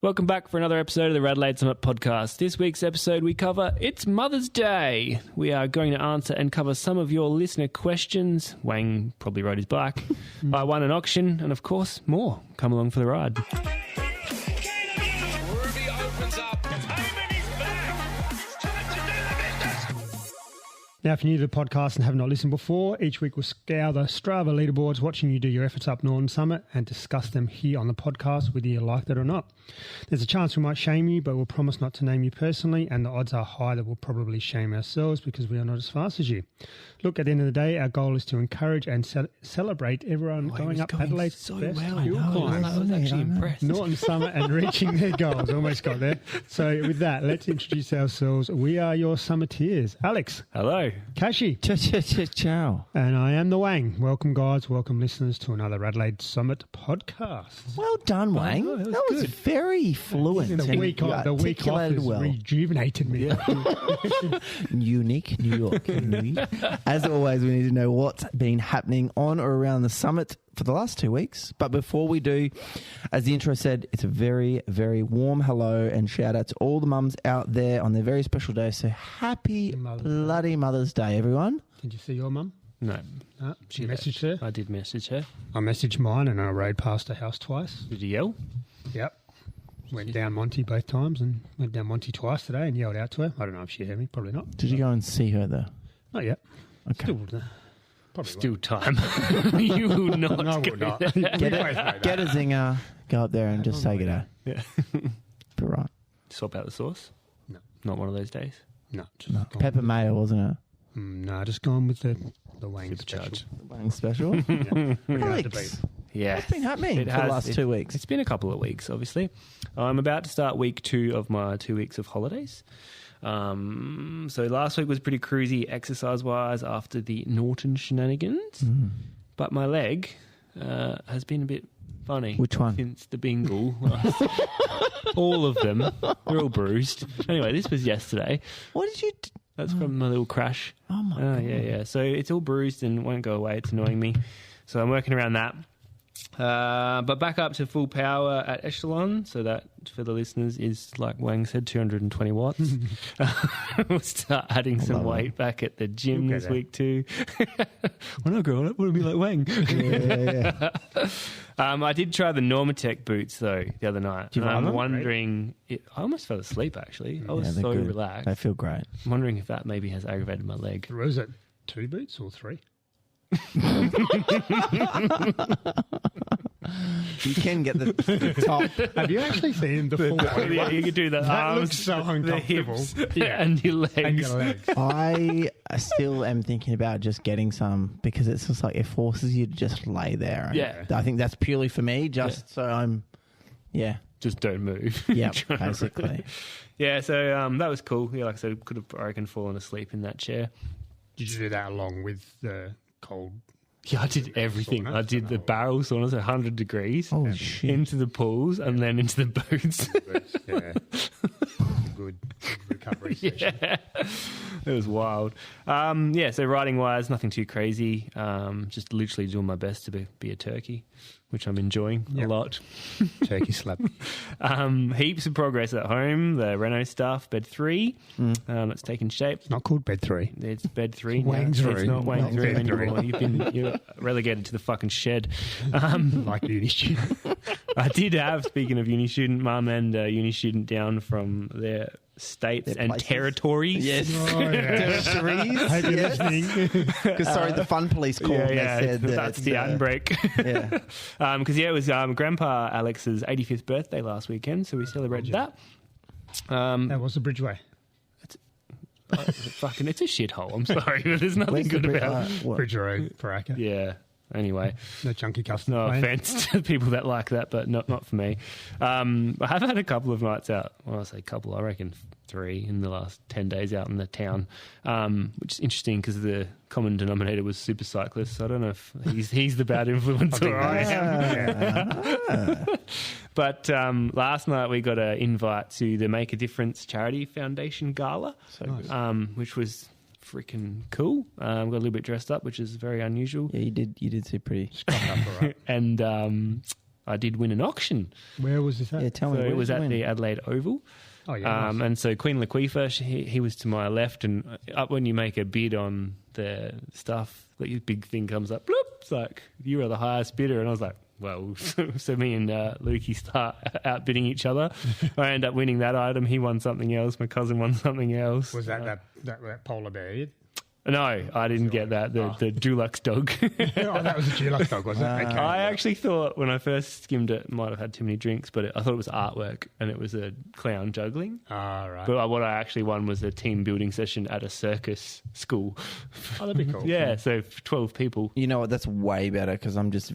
Welcome back for another episode of the RADelaide Summit podcast. This week's episode we cover It's Mother's Day. We are going to answer and cover some of your listener questions. Wang probably rode his bike. I won an auction and, of course, more. Come along for the ride. Now, if you're new to the podcast and have not listened before, each week we'll scour the Strava leaderboards, watching you do your efforts up Northern Summit and discuss them here on the podcast, whether you like that or not. There's a chance we might shame you, but we'll promise not to name you personally, and the odds are high that we'll probably shame ourselves because we are not as fast as you. Look, at the end of the day, our goal is to encourage and celebrate everyone going up Adelaide's so best well. hill climb. I was actually impressed. Northern Summit and reaching their goals. Almost got there. So with that, let's introduce ourselves. We are your Summiteers. Alex. Hello. Kashi. Ciao. And I am the Wang. Welcome, guys. Welcome, listeners, to another RADelaide Summit podcast. Well done, Wang. Oh, that was very fluent. The week off has rejuvenated me. Unique, New York. As always, we need to know what's been happening on or around the summit for the last 2 weeks. But before we do, as the intro said, it's a very, very warm hello and shout out to all the mums out there on their very special day. So happy bloody Mother's Day, everyone. Did you see your mum? No. She messaged her? I did message her. I messaged mine and I rode past her house twice. Did you yell? Yep. Went down Monty both times and went down Monty twice today and yelled out to her. I don't know if she heard me. Probably not. Did you go and see her though? Not yet. Okay. Still time. You will not. No, I will not. Get a zinger, go up there and just say g'day. Yeah. Be right. Swap out the sauce? No. Not one of those days? No. Just No. Pepper mayo, wasn't it? No, just gone with the Wang special. Wang special. Yeah. Pretty hard to Alex, beat. Yeah. what's been happening for the last 2 weeks? It's been a couple of weeks, obviously. I'm about to start week 2 of my 2 weeks of holidays. So last week was pretty cruisy exercise-wise after the Norton shenanigans. But my leg has been a bit funny. Which one? Since the bingle. All of them. They're all bruised. Anyway, this was yesterday. What did you... That's from my little crash. Oh, my God. Yeah. So it's all bruised and won't go away. It's annoying me. So I'm working around that. But back up to full power at Echelon. So that, for the listeners, is, like Wang said, 220 watts. We'll start adding some weight back at the gym this week too. When I grow up, I want to be like Wang. Yeah. I did try the Normatec boots, though, the other night. Do you And like I'm them? wondering... I almost fell asleep, actually. I was they're so good. relaxed. They feel great. I'm wondering if that maybe has aggravated my leg. Was it 2 boots or 3? You can get the top. Have you actually seen the full body? Yeah, you could do the That arms, looks so the uncomfortable. hips, Yeah. and your legs. And your legs. I still am thinking about just getting some because it's just like it forces you to just lay there. Yeah. I think that's purely for me, just so I'm, Just don't move. yeah, Try and basically. run. Yeah, so that was cool. Yeah, like I said, could have, I reckon, fallen asleep in that chair. Did you do that along with the cold? Yeah, I did everything. Sauna? I did the barrel saunas at 100 degrees, Oh shit! into the pools, and then into the boots. Yeah. Good recovery session. Yeah, it was wild. So riding-wise, nothing too crazy. Just literally doing my best to be a turkey, which I'm enjoying a lot. Turkey slap. Heaps of progress at home. The Renault stuff, bed 3. It's taking shape. It's not called bed 3. It's bed 3 now. Wang's It's room. not Wang Wang's 3 bed anymore. 3. You're relegated to the fucking shed. Like uni student. I did have, speaking of uni student, mum and uni student down from their states Their and places. territories. Yes, Oh, yeah. territories. Hope you're Yes. listening. Because sorry, the fun police called. Yeah, and yeah, they said that's the handbrake. Yeah. Because it was Grandpa Alex's 85th birthday last weekend, so we celebrated that. That was the Bridgeway. It's a shithole. I'm sorry, but there's nothing Where's good the about it. Bridge Road, Paraka. Yeah. Anyway, No chunky custard. no plain. offense to people that like that, but not for me. I have had a couple of nights out. Well, I say couple, I reckon 3 in the last 10 days out in the town, which is interesting because the common denominator was super cyclists. So I don't know if he's the bad influence or I am. But last night we got an invite to the Make a Difference Charity Foundation Gala, which was freaking cool. Got a little bit dressed up, which is very unusual. Yeah, you did see pretty. Scrubbed up all right. And I did win an auction. Where was this at? Yeah, tell me. So where it was did you at win? the Adelaide Oval. Oh, yeah. Nice. And so Queen Laquifa, he was to my left, and up when you make a bid on the stuff, like big thing comes up, bloop, it's like, you are the highest bidder. And I was like, well, so me and Lukey start outbidding each other. I end up winning that item. He won something else. My cousin won something else. Was that polar bear? No, I didn't get that. The Dulux dog. Oh, that was a Dulux dog, was it? Okay. I actually thought when I first skimmed it might have had too many drinks, but I thought it was artwork and it was a clown juggling. Ah, right. But what I actually won was a team building session at a circus school. Oh, that'd be cool. Yeah, so 12 people. You know what? That's way better because I'm just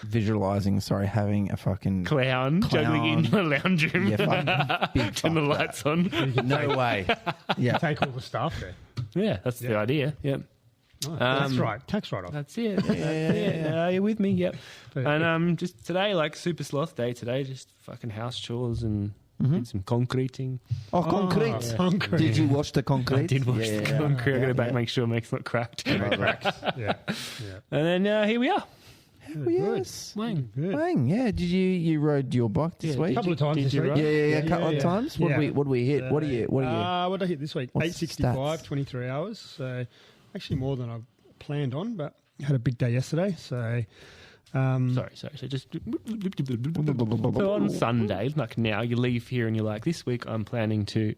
visualizing, having a fucking Clown juggling in the lounge room. Yeah, fucking big and the fuck lights on. No way. Yeah. Take all the staff there. Yeah, that's the idea. Yep. Nice. That's right. Tax write-off. That's it. That's it. Are you with me? Yep. But, And just today, like super sloth day today, just fucking house chores and did some concreting. Oh, concrete. yeah. Concrete. Did you watch the concrete? I did watch the concrete. I got to back, make sure it's not cracked. Yeah. And then here we are. Oh, yes. Wang. Good. Wang, yeah. Did you rode your bike this Yeah, week? A couple of times Did this you week. ride? Yeah, a couple of times. What Yeah. do we hit? What do you? What did I hit this week? What's the 865, stats? 23 hours. So actually more than I planned on, but I had a big day yesterday. So Sorry. So just so on Sunday, like now, you leave here and you're like, this week I'm planning to.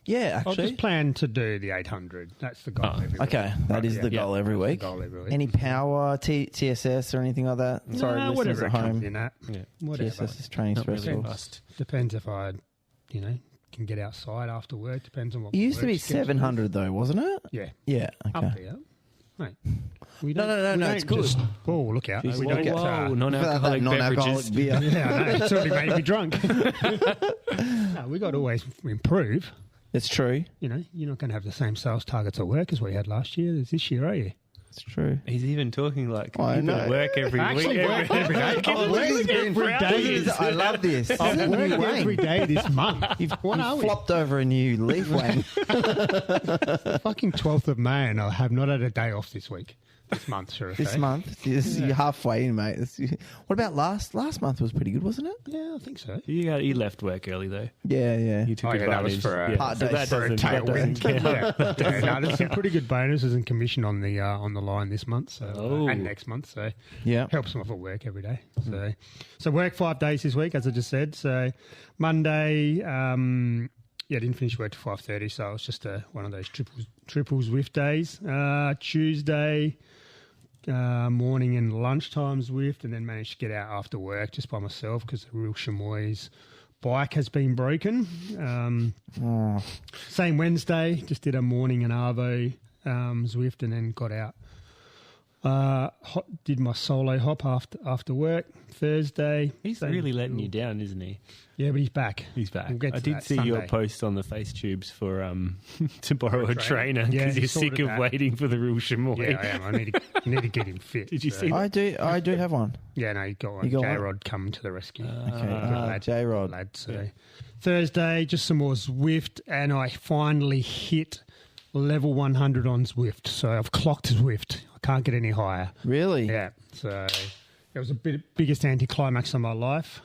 Yeah, I'll actually. just plan to do the 800. That's the goal every week. Okay, that is the goal every week. Goal every week. Any power, TSS or anything like that? Sorry, Nah, listeners whatever at it comes home. in at. Yeah. Whatever. TSS is training Not really special. fast. Depends if I, can get outside after work. Depends on what. It used to work be schedule is. 700 though, wasn't it? Yeah. Yeah. Up Okay. there. Mate. We No, don't- we it's don't good. just- Oh, look out. Jeez, We don't whoa, get non-alcoholic beverages. beer. Yeah, I know. It's already made me drunk. No, we got to always improve. It's true. You're not going to have the same sales targets at work as we had last year as this year, are you? It's true. He's even talking like I you've been know. at work every I week. actually work every day. Oh, Work this is every good. day. This is- I love this. I've New worked Wang. every day this month. You've What are we? flopped over a new leaf, Wang. Fucking 12th of May, and I have not had a day off this week. This month, sure. This month. You're halfway in, mate. What about last month was pretty good, wasn't it? Yeah, I think so. You left work early though. Yeah. You took Oh, yeah, that was advantage. for a part so day, that for a doesn't tailwind. count. Yeah, there's some pretty good bonuses and commission on the line this month, so and next month. So Yeah. helps them off at work every day. So work 5 days this week, as I just said. So Monday, didn't finish work till 5:30, so it was just one of those triples Zwift days. Tuesday. Morning and lunchtime Zwift, and then managed to get out after work just by myself because the real chamois bike has been broken. Same Wednesday, just did a morning and Arvo Zwift, and then got out. Did my solo hop after work. Thursday, He's really letting you down, isn't he? yeah, but he's back. He's back. We'll get I to did that see your Sunday. post on the face tubes for to borrow a trainer Yeah, because he you're sick sorted of that. waiting for the real chamois. Yeah, I am. I need to get him fit. Did you so- see that? I do have one. Yeah, no, you got one. You got one? J-Rod come to the rescue. Okay. J-Rod. Lad, so Thursday, just some more Zwift, and I finally hit level 100 on Zwift. So I've clocked Zwift. I can't get any higher. Really? Yeah, so it was the biggest anticlimax of my life.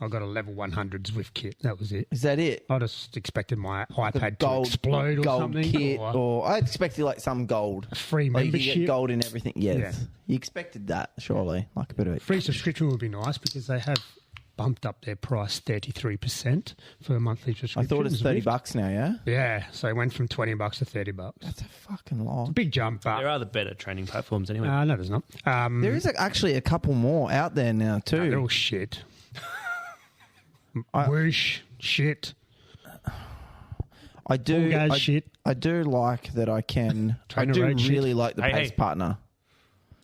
I got a level 100 Zwift kit. That was it. Is that it? I just expected my iPad Gold, to explode or gold something. kit, or or I expected like some gold. a free Like you could membership. get gold in everything. Yes. Yeah. You expected that, surely. Like a bit of it. Free subscription would be nice because they have bumped up their price 33% for a monthly subscription. I thought it's Zwift. $30 now, yeah? Yeah, so it went from $20 to $30. That's a fucking lot. Big jump, but There are the better training platforms anyway. no, there's not. There is actually a couple more out there now too. They're all shit. Whoosh, shit. I do. All guys I, shit. I do like that. I can. I Trainer do road shit. really like the Hey, pace hey. partner.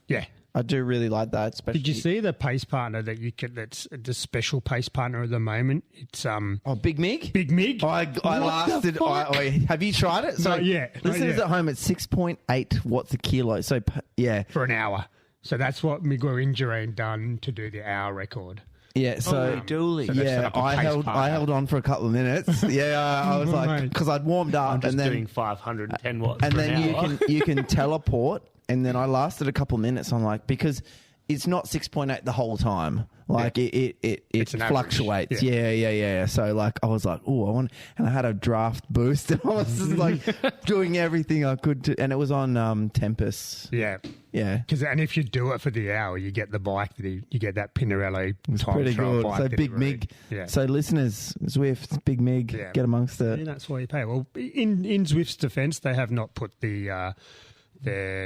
Yeah. I do really like that. Especially. Did you see the pace partner that you could? That's the special pace partner at the moment. It's Oh, Big Mig. Big Mig. I What lasted. the fuck? Have you tried it? Not yet, not Listeners yet. at home, it's 6.8 watts a kilo. So yeah, For an hour. So that's what Miguel Indurain done to do the hour record. yeah. So Dooley. so they've set yeah, up a I pace held partner. on for a couple of minutes. Yeah, I was like, Mate. because I'd warmed up I'm just and then doing 510 watts and for then an hour. you can teleport, and then I lasted a couple of minutes. I'm like, because it's not 6.8 the whole time. Like it fluctuates. Yeah. So like I was like, oh, I want, and I had a draft boost, and I was just like doing everything I could to, and it was on Tempest. Yeah. And if you do it for the hour, you get the bike you get that Pinarello time Pretty trial good. bike. So Big Mig. Yeah. So listeners, Zwift, Big Mig, get amongst it. Yeah, that's why you pay. Well, in Zwift's defence, they have not put their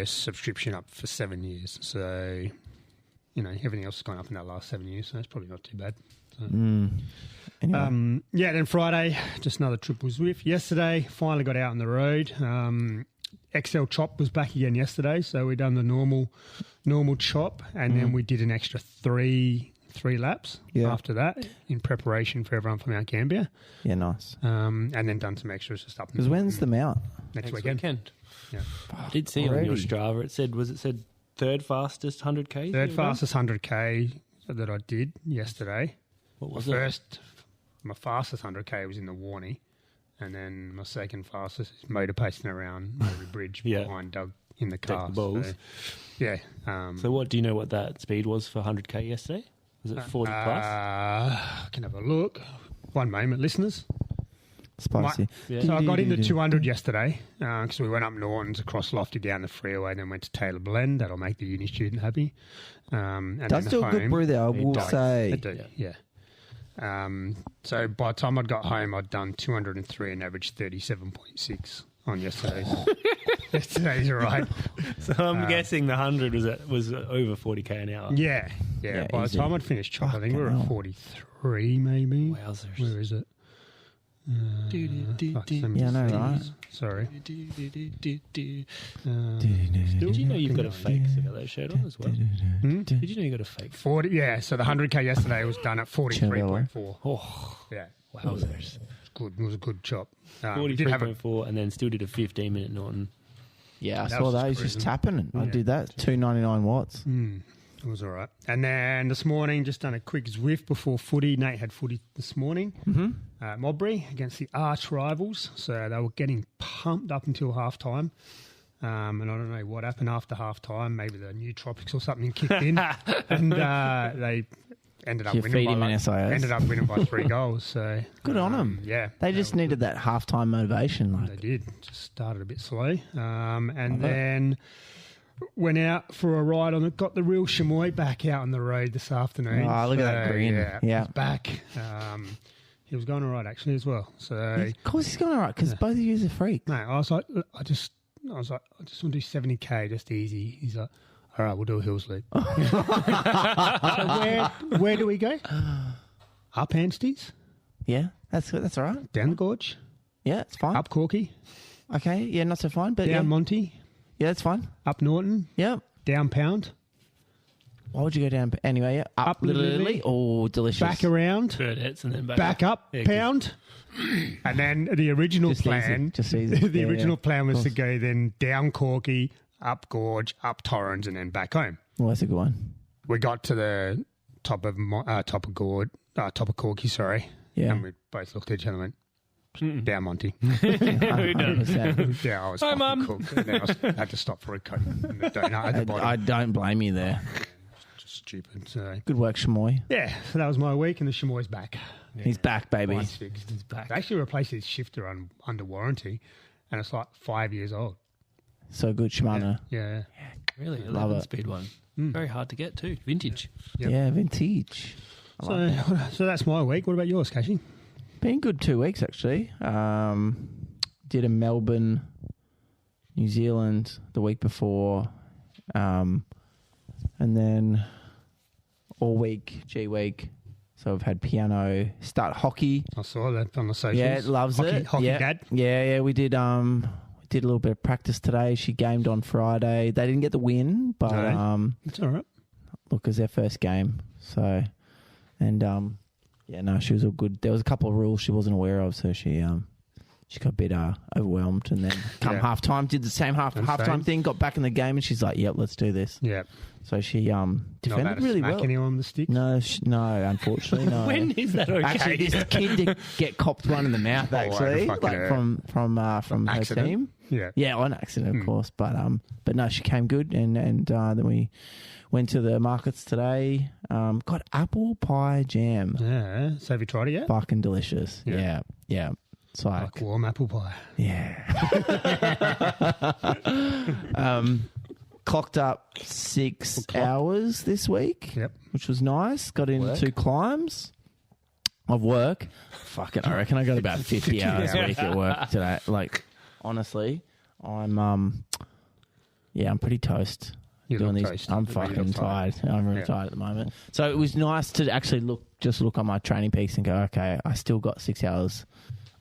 subscription up for 7 years. So, everything else has gone up in that last 7 years, so it's probably not too bad. So. Anyway. Then Friday, just another trip with Zwift. Yesterday, finally got out on the road. XL Chop was back again yesterday, so we done the normal chop, and then we did an extra three laps after that in preparation for everyone from Mount Gambier. Yeah, nice. And then done some extras just up. Because when's the Mount? Next weekend. Yeah. I did see on your Strava, it said third fastest 100K? Third fastest 100K that I did yesterday. What was it? My fastest 100K was in the Warney, and then my second fastest is motor pacing around Murray Bridge behind Doug in the car. The balls. So, so do you know what that speed was for 100K yesterday? Was it 40 plus? I can have a look. One moment, listeners. Spicy. So I got into 200 yesterday because we went up Norton's across Lofty down the freeway, then went to Taylor Blend. That'll make the uni student happy. And does do a good brew there, I will say. It do, yeah. So by the time I'd got home, I'd done 203 and averaged 37.6 on yesterday's ride. So I'm guessing the 100 was over 40K an hour. Yeah. By the time I'd finished chop, I think we were at 43 maybe. Wowzers. Where is it? Yeah, I know, right? Sorry. Did you know you've got a fake Cigallo shirt on as well? Did you know you got a fake 40? Yeah, so the 100K yesterday was done at 43.4. Oh, yeah. Wowzers. Good. It was a good chop. 43.4 and then still did a 15-minute Norton. Yeah, I saw that. He's just tapping. I did that. 299 watts. It was all right. And then this morning, just done a quick Zwift before footy. Nate had footy this morning. Modbury against the arch rivals. So they were getting pumped up until halftime. And I don't know what happened after halftime. Maybe the new tropics or something kicked in. And they ended up winning by 3 goals. So good on them. Yeah. They just needed that halftime motivation. They did. Just started a bit slow. And then went out for a ride on it. Got the real chamois back out on the road this afternoon. Oh, look at that green. Yeah. He's back. He was going all right actually as well. So of course he's going all right because both of you are freaks. No, I was like, I just want to do 70K, just easy. He's like, all right, we'll do a hills leap. So where do we go? Up Anstey's. Yeah, that's all right. Down the gorge. Yeah, it's fine. Up Corky. Okay, yeah, not so fine. But down Monty. Yeah, that's fine. Up Norton. Yep. Down Pound. Why would you go down? Anyway, yeah. Up Little Italy. Oh, delicious. Back around. Birdheads and then back up. Pound. And then the original plan. Just easy. The original plan was to go then down Corky, up Gorge, up Torrens, and then back home. Well, that's a good one. We got to the top of Corky, sorry. Yeah. And we both looked at each other and went, down Monty. We're done. Yeah, I was fucking cooked. And then I had to stop for a Coke and the donut at the bottom. I don't blame you there. Just stupid. So. Good work, Chamois. Yeah, so that was my week, and the Chamois back. Yeah. He's back, baby. Mine's fixed. He's back. They actually replaced his shifter under warranty, and it's like 5 years old. So good, Shimano. Yeah. Really? Love 11-speed one. Very hard to get too. Vintage. Yep. Yeah, vintage. So that's my week. What about yours, Cashy? Been good 2 weeks, actually. Did a Melbourne, New Zealand the week before. And then all week, G week. So I've had piano, start hockey. I saw that on the socials. Yeah, loves it. Hockey dad. Yeah, we did a little bit of practice today. She gamed on Friday. They didn't get the win, but it's all right. Look, it was their first game. So, and she was all good. There was a couple of rules she wasn't aware of, so she got a bit overwhelmed. And then come halftime, did the same halftime thing. Got back in the game, and she's like, "Yep, let's do this." Yeah. So she defended really well. Anyone with the stick? No, unfortunately, no. When is that okay? Actually, this kid did get copped one in the mouth. Actually, from her team. Yeah, on accident, of course. But no, she came good, and then we went to the markets today. Got apple pie jam. Yeah. So have you tried it yet? Fucking delicious. Yeah. It's like warm apple pie. Yeah. Clocked up 6 hours this week. Yep. Which was nice. Got in 2 climbs of work. Fucking, I reckon I got about 50 hours a week at work today. Like, honestly, I'm pretty toast. You doing look these. toast. I'm You fucking look tired. I'm really tired at the moment. So it was nice to actually look on my training peaks and go, okay, I still got 6 hours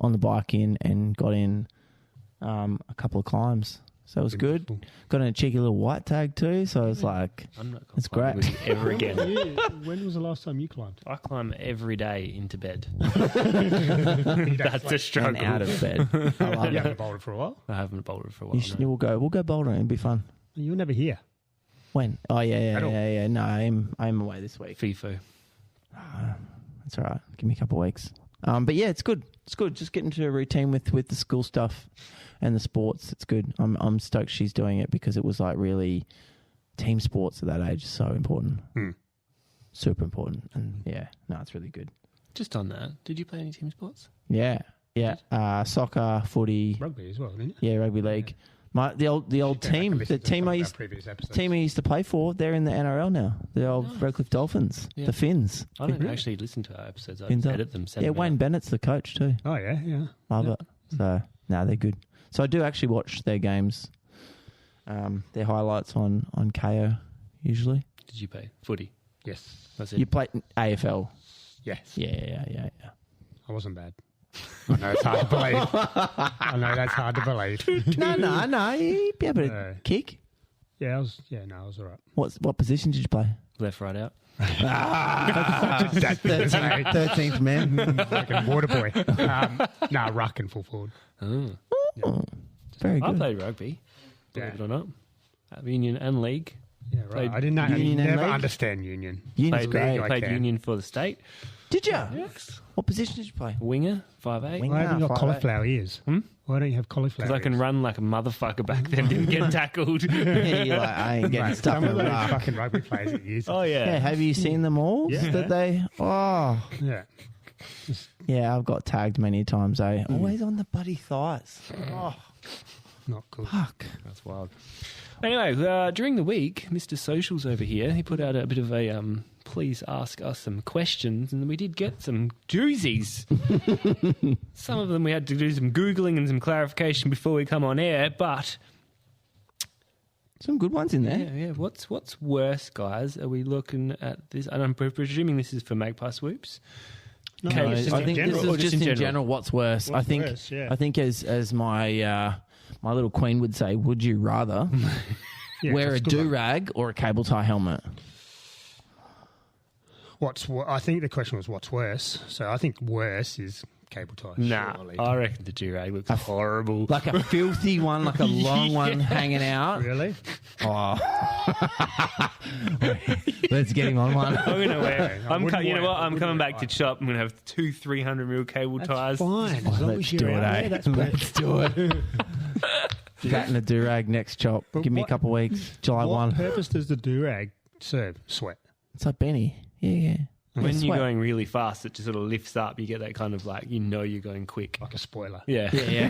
on the bike in and got in a couple of climbs. So it was good. Got in a cheeky little white tag too. So it's like, I'm not it's great. with you ever again. When was the last time you climbed? I climb every day into bed. That's a struggle. And out of bed. I love You it. haven't bouldered for a while? I haven't bouldered for a while. We'll go bouldering. It'll be fun. You were never here. When? Oh yeah. At all? No, I'm away this week. FIFO. That's all right. Give me a couple of weeks. But yeah, it's good. It's good. Just getting to a routine with the school stuff and the sports. It's good. I'm stoked she's doing it because it was like really team sports at that age is so important. Super important. And yeah, no, it's really good. Just on that, did you play any team sports? Yeah. Soccer, footy. Rugby as well, didn't you? Yeah, rugby league. The old team, the team I used to play for, they're in the NRL now. The old Redcliffe Dolphins, the Finns. I don't actually listen to our episodes. I Finns just up. edit them. Yeah, Wayne Bennett's the coach too. Oh, yeah. Love it. So, no, they're good. So I do actually watch their games, their highlights on KO usually. Did you play footy? Yes. That's it. You play AFL? Yes. Yeah. I wasn't bad. I know it's hard to believe. I know that's hard to believe. No. You'd be able to kick. Yeah, I was all right. What position did you play? Left, right, out. 13th man. Like a water boy. Ruck and full forward. Oh. Very I good. played rugby, believe it or not. Union and league. Yeah, right. Played I didn't know. Union and never league? understand union. Union's Played, great. played union for the state. Did you? Yes. What position did you play? Winger, 5'8". Wing- Why haven't you got 5'8". cauliflower ears? Why don't you have cauliflower Because I can ears? run like a motherfucker back then, didn't get tackled. Yeah, you're like, I ain't getting Mate, stuck some in of a those rock. fucking rugby players that use. Oh, yeah. Yeah, have you seen them all? Yeah. That they? Oh, Yeah. yeah. I've got tagged many times. Always on the bloody thighs. Oh, Not good. fuck. That's wild. Anyway, during the week, Mr. Socials over here, he put out a bit of a please ask us some questions, and we did get some doozies. Some of them we had to do some Googling and some clarification before we come on air, but... Some good ones in there. Yeah. What's worse, guys? Are we looking at this? And I'm presuming this is for Magpie Swoops. No, Okay, it's just I in think general. this Or is just just in in general? general. What's worse? What's I think. worse, yeah. I think as my my little queen would say, would you rather Yeah, wear a that's good one. do rag or a cable tie helmet? I think the question was what's worse. So I think worse is cable tie. Nah, surely. I reckon the do-rag looks horrible. Like a filthy one, like a long one hanging out. Really? Oh, let's get him on one. I'm going to wear... I wouldn't you know wear what? it. I I'm wouldn't coming wear back it. to shop. I'm going to have 2 300mm cable ties. That's fine. As long Let's as you're do it, out eh? there, that's Let's do it. That and a do rag next chop. But Give me a what- couple of weeks. July What 1. purpose does the do-rag serve? Sweat. It's like Benny. Yeah. When Sweat. you're going really fast, it just sort of lifts up. You get that kind of like, you're going quick. Like a spoiler. Yeah. Yeah.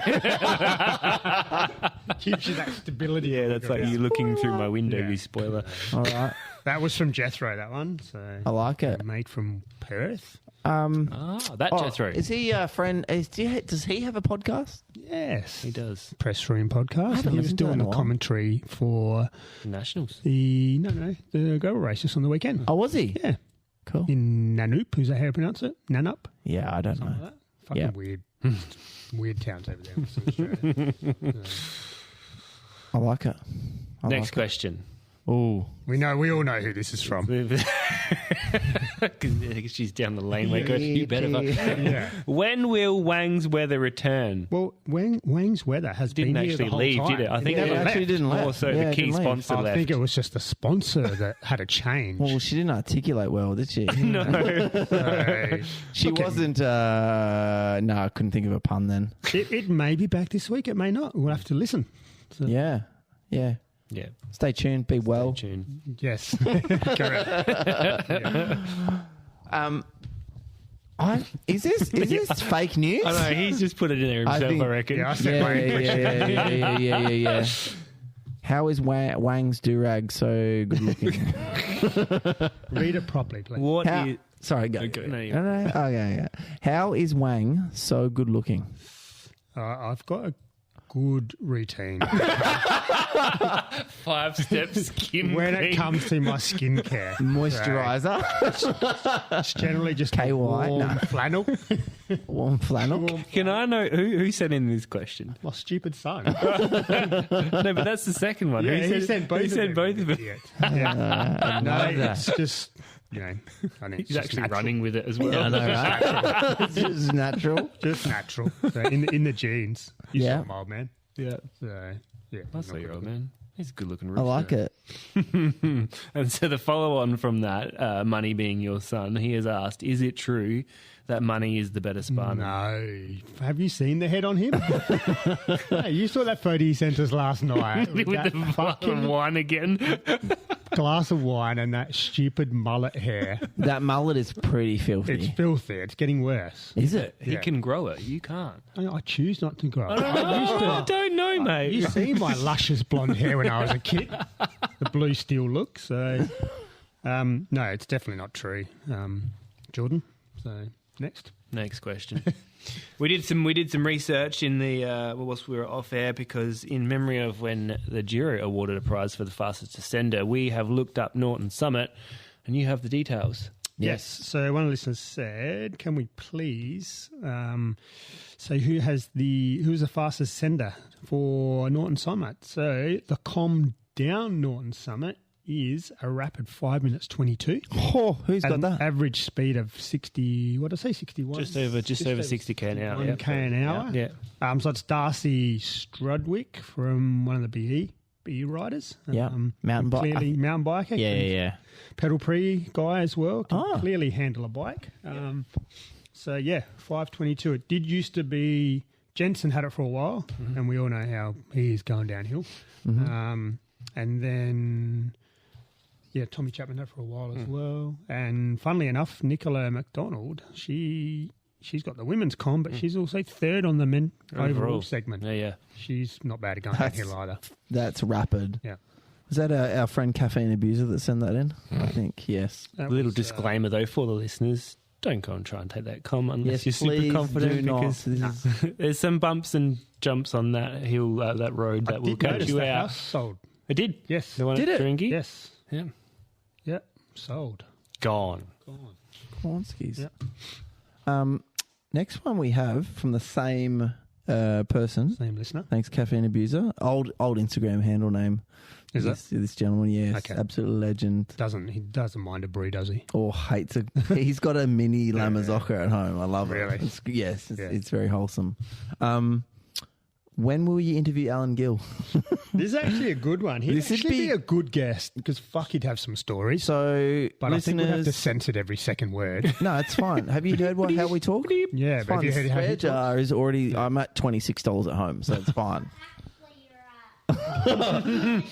Gives you that stability. Yeah, that's like you looking through my window, Yeah. you spoiler. All right. That was from Jethro, that one. So I like it. made from Perth. That Jethro. Is he a friend? Does he have a podcast? Yes. He does. Press Room podcast. haven't He was listened to that doing in a the while. commentary for Nationals. the gravel race just on the weekend. Oh, was he? Yeah. Cool. In Nanup, is that how you pronounce it? Nanup? Yeah, I don't Something know. like that. Fucking Yeah. weird towns over there in Western Australia. I like it. Next question. Oh, We all know who this is from. Because she's down the laneway. Go, you better. Yeah. When will Wang's weather return? Well, Wang's weather has Didn't been here the actually whole leave, time. did it? I think never it left. actually didn't left. Also, Yeah, the it key didn't leave. sponsor I left. think it was just the sponsor that had a change. well, she didn't articulate well, did she? No. So, She wasn't. No, I couldn't think of a pun then. it may be back this week. It may not. We'll have to listen. So, Yeah. Yeah. Stay tuned. Be well. Tune. Yes. Correct. Is this fake news? I know, he's just put it in there I himself, I, think- reckon. Yeah, I said my English. Yeah. How is Wang's durag so good looking? Read it properly, please. What How, is... sorry, go. Okay, no, you- No. Okay. How is Wang so good looking? I've got a good routine 5-step skin when cream. it comes to my skincare. Moisturizer, It's generally just KY, warm no. flannel. warm flannel. Can I know who sent in this question? My stupid son. No, but that's the second one. Yeah, who he sent both Who of sent them. both of them? Idiot. I No, love that. it's just, I think He's actually running with it as well. I know, right? It's just natural. Just natural. So in the genes. You Yeah. saw him, old man. Yeah. So, yeah. I saw your old man. He's a good looking I like it. And so the follow on from that, Money being your son, he has asked, is it true that Money is the better sparman? No. Have you seen the head on him? Hey, you saw that photo he sent us last night. With that the fucking fucking wine again. glass of wine and that stupid mullet hair. That mullet is pretty filthy. It's filthy. It's getting worse. Is it? He Yeah. can grow it. You can't. I choose not to grow. I don't know, mate. You see my luscious blonde hair when I was a kid, the blue steel look. So, no, it's definitely not true, Jordan. So next, Next question. We did some research in the whilst we were off air, because in memory of when the jury awarded a prize for the fastest ascender, we have looked up Norton Summit, and you have the details. yes. So one of the listeners said, "Can we please say who's the fastest ascender for Norton Summit?" So the calm down Norton Summit is a rapid 5 minutes 22. Oh, who's got An that? average speed of 60. What did I say? 61. Just over 60k an hour. 1k an hour. Yeah. So it's Darcy Strudwick from one of the BE riders. Yeah. Mountain bike. Clearly mountain biker. Yeah. Pedal pre guy as well. Can Oh. clearly handle a bike. So yeah, 522. It did used to be, Jensen had it for a while, and we all know how he is going downhill. And then, yeah, Tommy Chapman had it for a while as well. And funnily enough, Nicola McDonald, she's got the women's com, but she's also third on the men overall segment. Yeah. She's not bad at going That's- downhill either. That's rapid. Yeah. Was that our friend Caffeine Abuser that sent that in? I think, yes. That Little was, disclaimer though for the listeners: don't go and try and take that com unless Yes, you're please super confident, do not. because This is- there's some bumps and jumps on that hill, that road I that will did catch notice you the out. house sold. It did. Yes. The one Did at it? Dringy? Yes. Yeah. Yeah. Sold. Gone. Kornskis. Yeah. Next one we have from the same person. Same listener. Thanks, Caffeine Abuser. Old Instagram handle name. Is this gentleman? Yes, Okay. absolute legend. He doesn't mind a brie, does he? Or hates it. He's got a mini Lamazocca at home. I love Really? it. It's Yeah. it's very wholesome. When will you interview Alan Gill? This is actually a good one. He'd This would actually be be- a good guest because he'd have some stories. So, But I think we'd have to listeners, censor every second word. no, it's fine. Have you heard how we talk? Yeah, It's but fine. have you The heard how he swear talks? jar is already. I'm at $26 at home, so it's fine. Actually, you're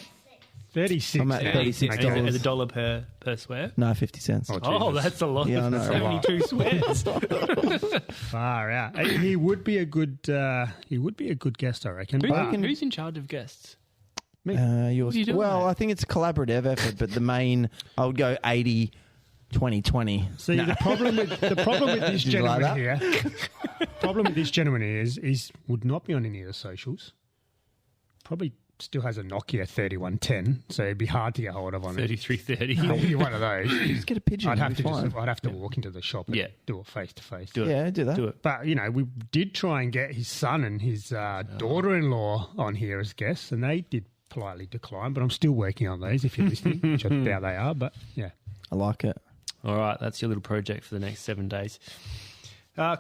36. I'm at yeah. $36. Is it $1 per swear? No, 50 cents. Oh, that's a lot. Yeah, I know. 72 swears. Far out. He would be a good. Guest, I reckon. But Who's in charge of guests? Yours. you doing, Well, mate? I think it's a collaborative effort, but the main, I would go 80, 20, 20. see, the problem with this Did you like gentleman here. Problem with this gentleman is would not be on any of the socials. Probably still has a Nokia 3110, so it'd be hard to get hold of on it. 3330. I'll be one of those. Just get a pigeon. I'd have to it'll be fine. I'd have to walk into the shop and Yeah. do it face to face. Do it. Yeah, do that. Do it. But, we did try and get his son and his daughter-in-law on here as guests, and they did politely decline, but I'm still working on these if you're listening, which I doubt they are, but yeah. I like it. All right, that's your little project for the next 7 days.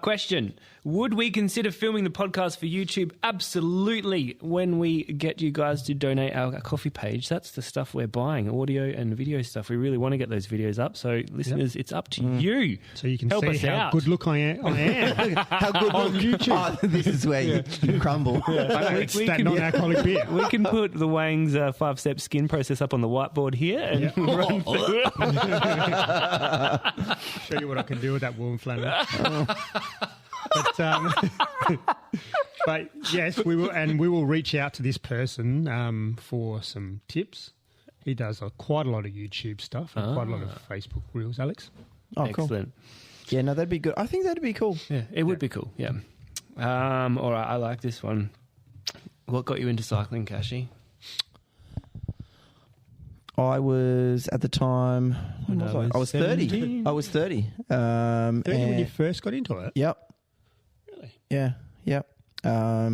Question. Would we consider filming the podcast for YouTube? Absolutely. When we get you guys to donate our coffee page, that's the stuff we're buying, audio and video stuff. We really want to get those videos up. So, listeners, it's up to you. So you can help see us how out. good look I am. How good On YouTube. Oh, this is where you crumble. It's that non-alcoholic beer. We can put the Wang's 5-step skin process up on the whiteboard here and run through it. Show you what I can do with that warm flannel. But yes, we will, and we will reach out to this person for some tips. He does quite a lot of YouTube stuff and quite a lot of Facebook reels. Alex, Excellent. Cool. Yeah, no, that'd be good. I think that'd be cool. Yeah, it would be cool. Yeah. All right, I like this one. What got you into cycling, Kashi? I was at the time. When was I? I was 30. 17. I was 30. 30 when you first got into it. Yep. Really? Yeah. Yep. I'd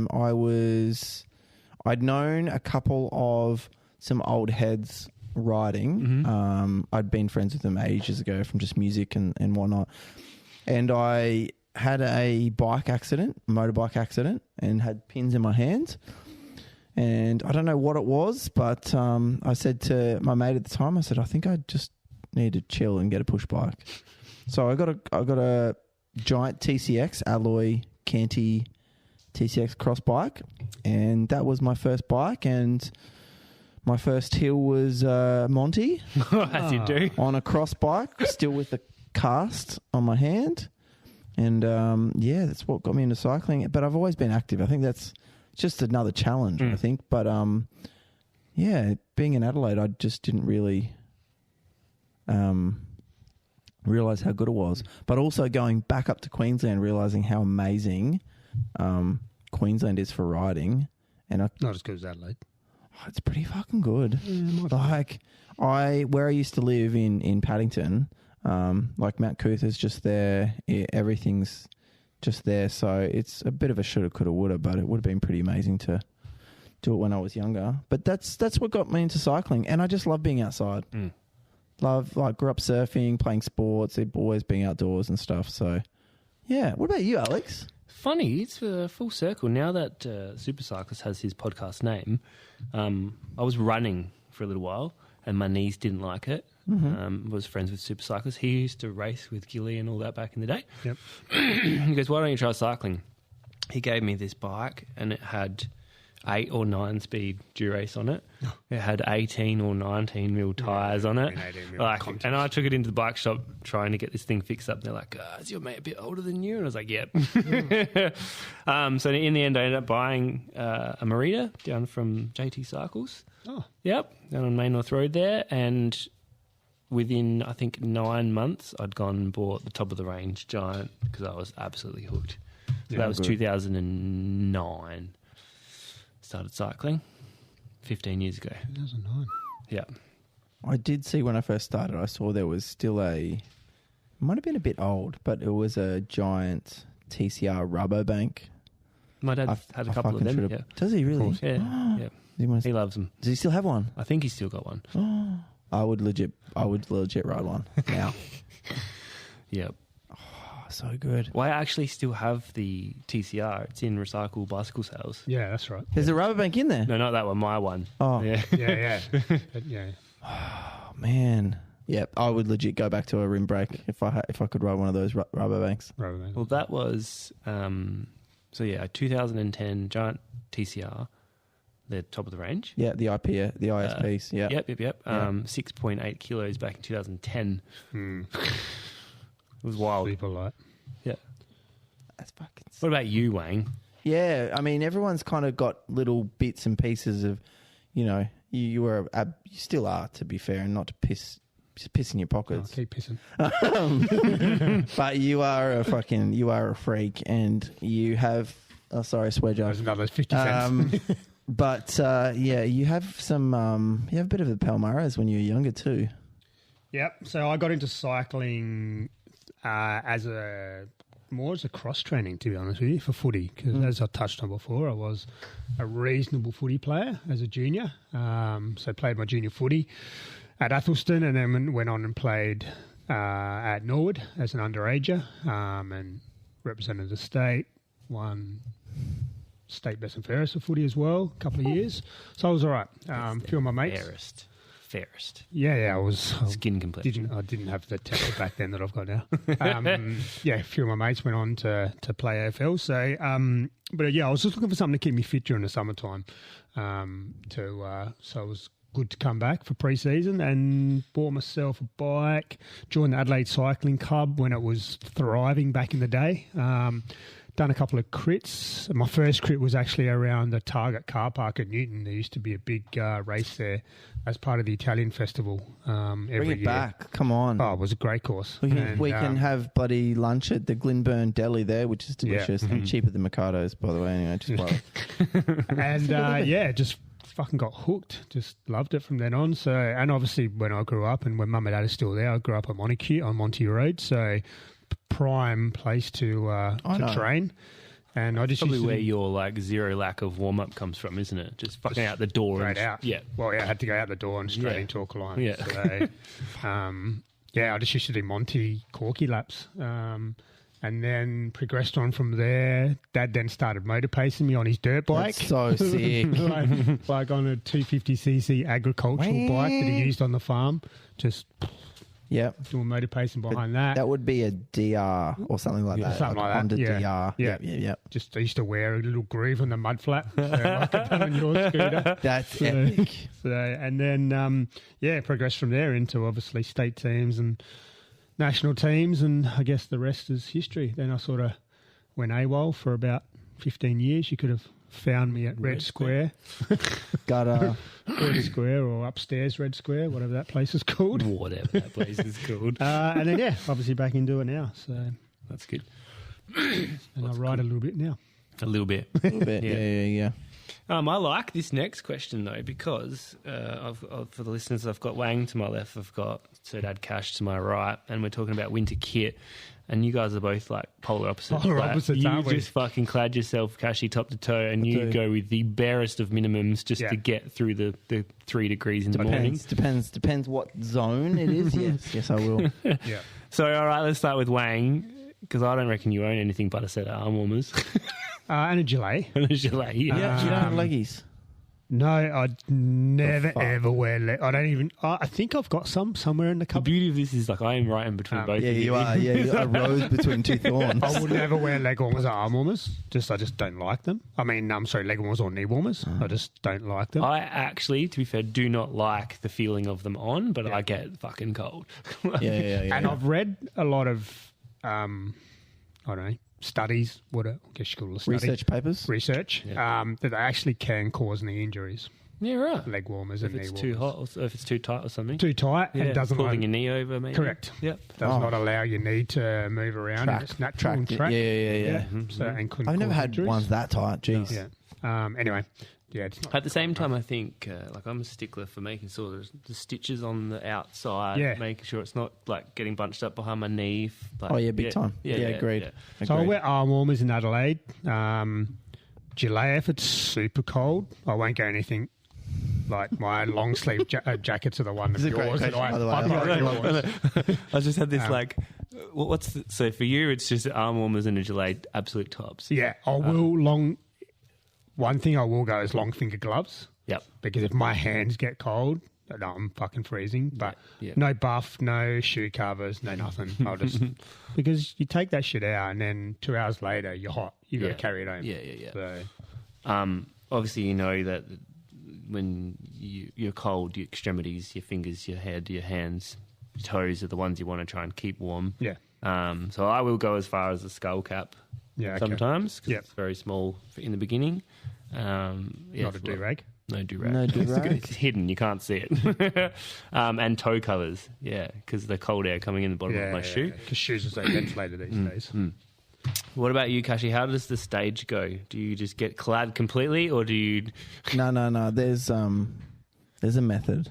known a couple of some old heads riding. I'd been friends with them ages ago from just music and whatnot. And I had a motorbike accident, and had pins in my hands. And I don't know what it was, but I said to my mate at the time, I said, I think I just need to chill and get a push bike. So I got a giant TCX alloy Canty TCX cross bike, and that was my first bike. And my first hill was Monty As you do. on a cross bike, still with the cast on my hand. And that's what got me into cycling. But I've always been active. I think that's just another challenge, I think. But being in Adelaide, I just didn't really realise how good it was. But also going back up to Queensland, realising how amazing Queensland is for riding. And Not as good as Adelaide. it's pretty fucking good. Like where I used to live in Paddington, like Mount Cootha's just there. Everything's just there. So it's a bit of a shoulda, coulda, woulda, but it would have been pretty amazing to do it when I was younger. But that's what got me into cycling, and I just love being outside. Grew up surfing, playing sports, always being outdoors and stuff. So yeah. What about you, Alex? Funny, it's a full circle. Now that Supercyclist has his podcast name, I was running for a little while and my knees didn't like it. Was friends with Supercyclist. He used to race with Gilly and all that back in the day. Yep. He goes, why don't you try cycling? He gave me this bike and it had 8 or 9 speed Durace on it. It had 18 or 19 mil tyres on it. And I took it into the bike shop trying to get this thing fixed up. They're like, is your mate a bit older than you? And I was like, yep. So in the end, I ended up buying a Merida down from JT Cycles. Oh. Yep, down on Main North Road there. And within, I think, 9 months, I'd gone and bought the top of the range Giant because I was absolutely hooked. So that was 2009. Started cycling 15 years ago. 2009. Yeah. I did see when I first started, I saw there was still it might have been a bit old, but it was a giant TCR rubber bank. My dad had a couple of them. Yeah. Does he really? Yeah. Yeah. He loves them. Does he still have one? I think he's still got one. I would legit ride one now. Yep. So good. Well, I actually still have the TCR. It's in recycled bicycle sales. Yeah, that's right. There's a rubber bank in there? No, not that one. My one. Oh. Yeah. Yeah. Yeah. Oh, man. Yeah, I would legit go back to a rim brake if I could ride one of those rubber banks. Well, that was, 2010 Giant TCR, the top of the range. Yeah, the ISPs. Yeah. Yep. 6.8 kilos back in 2010. It was wild. Super light. Yeah. That's fucking sick. What about you, Wang? Yeah, I mean, everyone's kind of got little bits and pieces of, you still are, to be fair, and not to piss in your pockets. Keep pissing. But you are a freak, and you have, sorry, swear jar. There's another 50 cents. But you have some, you have a bit of the Palmares when you were younger too. Yep. So I got into cycling as a more as a cross training, to be honest with you, for footy. Because as I touched on before, I was a reasonable footy player as a junior. So I played my junior footy at Athelston, and then went on and played at Norwood as an underager, and represented the state, won state best and fairest for footy as well, a couple of years. So I was all right. A few of my mates. Fairest. Yeah, I was. Skin complexion. I didn't have the temper back then that I've got now. A few of my mates went on to play AFL. So, I was just looking for something to keep me fit during the summertime. So it was good to come back for pre-season, and bought myself a bike, joined the Adelaide Cycling Club when it was thriving back in the day. Done a couple of crits. My first crit was actually around the Target car park at Newton. There used to be a big race there as part of the Italian festival every year. Bring it back. Come on. Oh, it was a great course. We can have bloody lunch at the Glenburn Deli there, which is delicious and cheaper than Mikado's, by the way. Anyway, just and just fucking got hooked. Just loved it from then on. So, and obviously when I grew up and when Mum and Dad are still there, I grew up at Montague on Monty Road. So prime place to train. And I just probably where your like zero lack of warm up comes from, isn't it? Just fucking out the door. Straight out. Yeah. Well, I had to go out the door and straight into a client. Yeah. So, I just used to do Monty Corky laps. And then progressed on from there. Dad then started motor pacing me on his dirt bike. That's so sick. like on a 250cc agricultural bike that he used on the farm. Just doing motor pacing behind that. That would be a DR or something like that. Something like that. Honda DR. Yeah. Just I used to wear a little groove on the mud flat. So like I've done on your scooter. That's epic. And then, progressed from there into obviously state teams and national teams, and I guess the rest is history. Then I sort of went AWOL for about 15 years. You could have found me at Red Square. Got Red Square or upstairs Red Square, whatever that place is called. Whatever that place is called. And then, obviously back into it now. So that's good. And I ride a little bit now. A little bit. Yeah. I like this next question though, because for the listeners, I've got Wang to my left, I've got Sir Dad Cash to my right, and we're talking about winter kit. And you guys are both like polar opposites. You just fucking clad yourself, Cashy, top to toe, and you go with the barest of minimums just to get through the 3 degrees in the morning. Depends what zone it is. Yes, I will. Yeah. So, all right, let's start with Wang, because I don't reckon you own anything but a set of arm warmers. And a gilet. And a gilet, you don't have leggies? No, I'd never ever wear leg. I don't even. I think I've got some somewhere in the cupboard. The beauty of this is like I am right in between both. Yeah, of you are. Yeah, you're a rose between two thorns. I would never wear leg warmers or arm warmers. I just don't like them. I mean, I'm sorry, leg warmers or knee warmers. I just don't like them. I actually, to be fair, do not like the feeling of them on, but I get fucking cold. Yeah. And I've read a lot of, I don't know, studies, I guess you call it study. Research, that they actually can cause knee injuries. Yeah, right. Leg warmers and knee warmers. If it's too hot, or if it's too tight or something. Too tight and doesn't pulling your knee over, maybe. Correct. Yep. Does not allow your knee to move around. It's natural and track. Yeah. So, and I've never had injuries. ones that tight. Jeez. Yeah. Anyway. Yeah, it's not at the same time, I think, I'm a stickler for making sure there's the stitches on the outside, making sure it's not like getting bunched up behind my knee. Big time. Yeah, agreed. So I wear arm warmers in Adelaide. Gilet, if it's super cold, I won't go anything like my long sleeve jackets are the one of yours. I just had this so for you, it's just arm warmers and a gilet, absolute tops. Yeah, I will One thing I will go is long finger gloves. Yep. Because if my hands get cold, I'm fucking freezing. But no buff, no shoe covers, no nothing. I'll just because you take that shit out and then 2 hours later you're hot. You got to carry it home. Yeah. So, obviously you know that when you're cold, your extremities, your fingers, your head, your hands, your toes are the ones you want to try and keep warm. Yeah. So I will go as far as the skull cap. Yeah. Sometimes because it's very small in the beginning. Not a do-rag? No do-rag. It's hidden. You can't see it. And toe covers, because the cold air coming in the bottom of my shoe. Because shoes are so ventilated these days. What about you, Kashi? How does the stage go? Do you just get clad completely or do you... No. There's a method.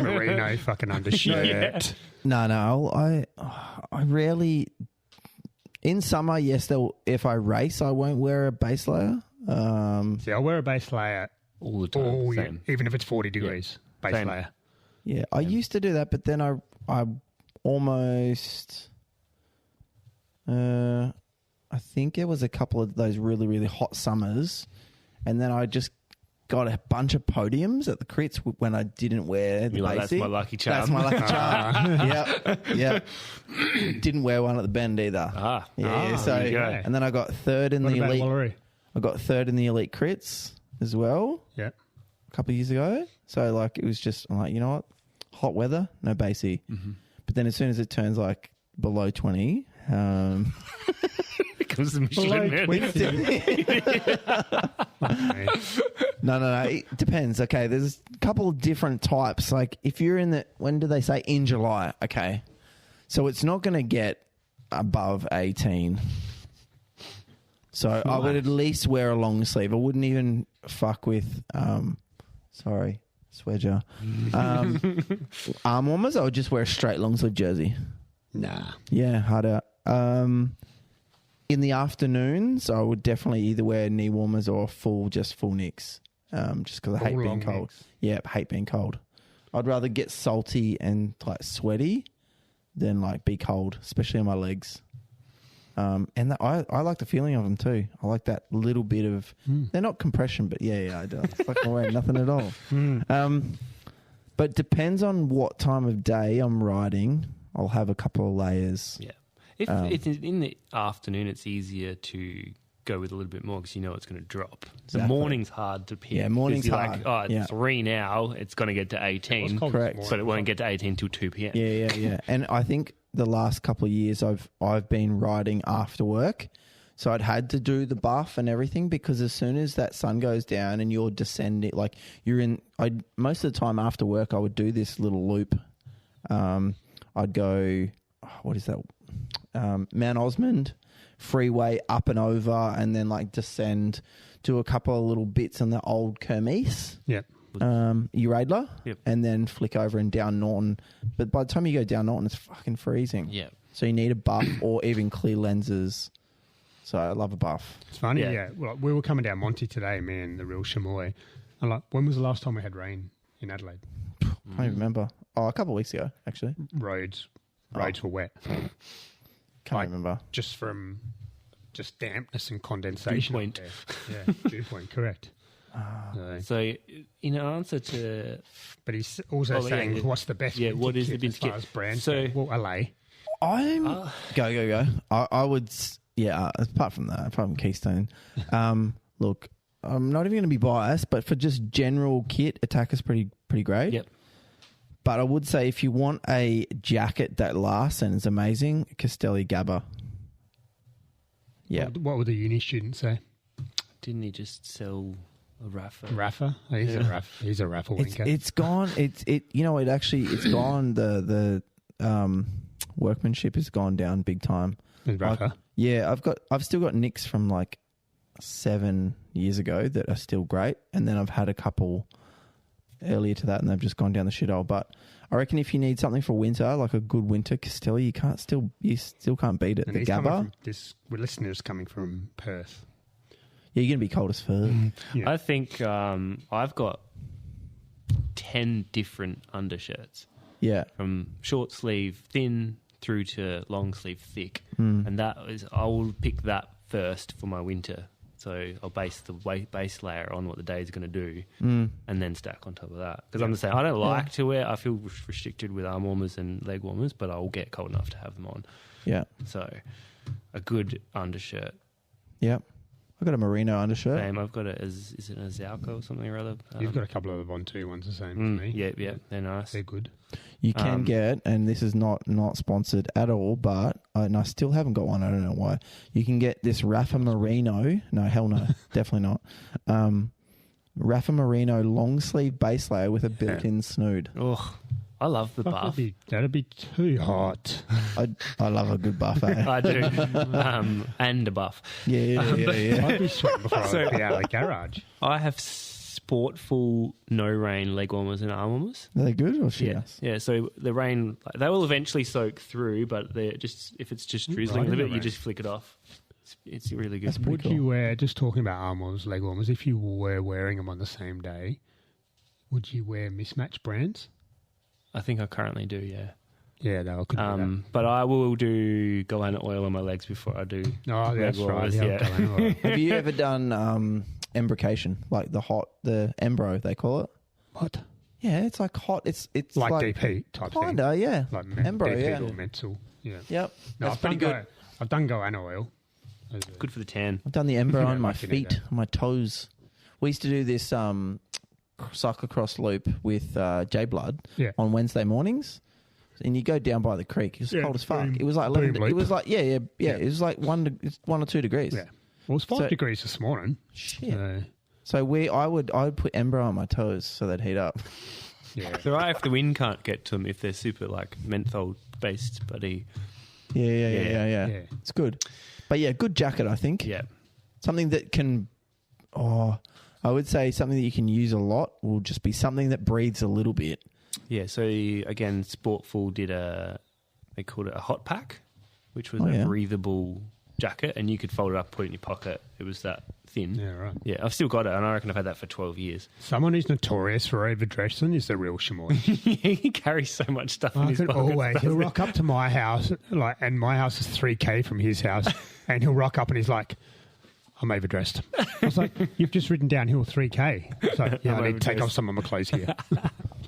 Merino fucking undershirt. No. I rarely. In summer, yes, if I race, I won't wear a base layer. See, I wear a base layer all the time. all year, Same. even if it's 40 degrees. Base Same. layer. Yeah, I used to do that, but then I almost. I think it was a couple of those really, really hot summers, and then I just got a bunch of podiums at the crits when I didn't wear the Like, basic. that's my lucky charm. That's my lucky charm. Yep. Didn't wear one at the bend either. Yeah. So there you go. and then I got third in What the about elite. Woolloomooloo? I got third in the elite crits as well Yeah. a couple of years ago. So like it was just I'm like, you know what, hot weather, no basey. But then as soon as it turns like below 20. Comes the Michelin Man. No. It depends. Okay, there's a couple of different types. Like if you're in the, when do they say in July? Okay, so it's not going to get above 18. So I would at least wear a long sleeve. I wouldn't even fuck with. Sorry, Swedger. Arm warmers. I would just wear a straight long sleeve jersey. Nah. Yeah, hard out. In the afternoons, I would definitely either wear knee warmers or full nicks. Just because I hate being cold. Necks. Yeah, hate being cold. I'd rather get salty and like sweaty than like be cold, especially on my legs. And I like the feeling of them too. I like that little bit of. They're not compression, but yeah, I do. It's like I'm wearing nothing at all. But depends on what time of day I'm riding. I'll have a couple of layers. Yeah. If it's in the afternoon, it's easier to go with a little bit more because you know it's going to drop. Exactly. The morning's hard to pick. Yeah, morning's 'cause you're hard. Like, oh, Yeah. it's 3 now. It's going to get to 18. cold Correct. this But it morning. won't get to 18 till 2 p.m. Yeah. And I think the last couple of years I've been riding after work. So I'd had to do the buff and everything because as soon as that sun goes down and you're descending, like most of the time after work I would do this little loop. I'd go, what is that? Mount Osmond freeway up and over and then like descend, do a couple of little bits on the old Kermes. Yep. Radelaide, Yep. and then flick over and down Norton. But by the time you go down Norton, it's fucking freezing. Yeah. So you need a buff or even clear lenses. So I love a buff. It's funny, Yeah. yeah. Well, we were coming down Monty today, me and the real Chamoy. I'm like, when was the last time we had rain in Adelaide? I don't even remember. Oh, a couple of weeks ago, actually. Roads were wet. Can't Like, remember. Just from dampness and condensation. Dew point. up there. Yeah, dew point, correct. So, in answer to But he's also Oh, yeah, saying, yeah. what's the best Yeah, winter what is the kit as best far kit? as brands So- go? Well, LA. Go. I would, apart from that, apart from Keystone, look, I'm not even going to be biased, but for just general kit, Attacker's pretty great. Yep. But I would say if you want a jacket that lasts and is amazing, Castelli Gabba. Yeah. What would the uni student say? Didn't he just sell a Rafa? Rafa? He's a Rafa winker. It's gone. It's gone. The workmanship has gone down big time. With Rafa. I've still got nicks from like 7 years ago that are still great, and then I've had a couple earlier to that, and they've just gone down the shithole. But I reckon if you need something for winter, like a good winter Castelli, you still can't beat it. And The he's coming Gabba, from we're listeners coming from Perth. yeah, you're gonna be cold as fuck. Yeah. I think I've got 10 different undershirts Yeah, from short sleeve thin through to long sleeve thick. And I will pick that first for my winter. So I'll base the base layer on what the day is going to do and then stack on top of that. Because I'm the same. I don't like to wear, I feel restricted with arm warmers and leg warmers, but I'll get cold enough to have them on. yeah, So a good undershirt. yeah. I've got a merino undershirt. Same. I've got is it a Zalco or something or other? You've got a couple of the Von 2 ones the same as me. Yeah, they're nice. They're good. You can get, and this is not sponsored at all, but and I still haven't got one. I don't know why. You can get this Rafa Merino. No, hell no, definitely not. Rafa Merino long sleeve base layer with a built-in snood. Oh, I love the buff. That'd be too hot. I love a good buff. Eh? I do. And a buff. Yeah. I'd be sweating before I would be out of the garage. I have Sportful no rain leg warmers and arm warmers. Are they good or shit? Yeah. So the rain, they will eventually soak through, but they're just if it's just drizzling a little bit, you just flick it off. It's really good. That's pretty Would cool. you wear, just talking about arm warmers, leg warmers, if you were wearing them on the same day, would you wear mismatched brands? I think I currently do, yeah. Yeah, no, I could do that. But I will do Galana oil on my legs before I do. Oh, that's leg right. warmers, Yeah, yeah. Galana oil. Have you ever done embrocation, like the embro they call it? What? Yeah, it's like hot. It's Like DP type thing. kinda, yeah. Like Embro, DP yeah. or mental. Yeah. Yep, No, that's pretty good. I've done Galana oil. Good for the tan. I've done the embro on my like you need feet, on my toes. We used to do this cyclocross loop with J Blood on Wednesday mornings. And you go down by the creek. It was cold as fuck. It was like 11. It was like It was like 1 or 2 degrees. Yeah. Well, it was 5 degrees this morning. Shit. So I would put embro on my toes so they'd heat up. Yeah. So right if the wind can't get to them if they're super like menthol based, buddy. Yeah. It's good. But yeah, good jacket, I think. Yeah. Something that can, I would say something that you can use a lot will just be something that breathes a little bit. Yeah, so again, Sportful did they called it a hot pack, which was a breathable jacket, and you could fold it up, put it in your pocket. It was that thin. Yeah, right. Yeah, I've still got it, and I reckon I've had that for 12 years. Someone who's notorious for overdressing is the real chamois. He carries so much stuff in his pockets. Always. He'll rock up to my house, and my house is 3K from his house, and he'll rock up and he's like, I'm overdressed. I was like, you've just ridden downhill 3K. It's like, yeah, I need to take off some of my clothes here.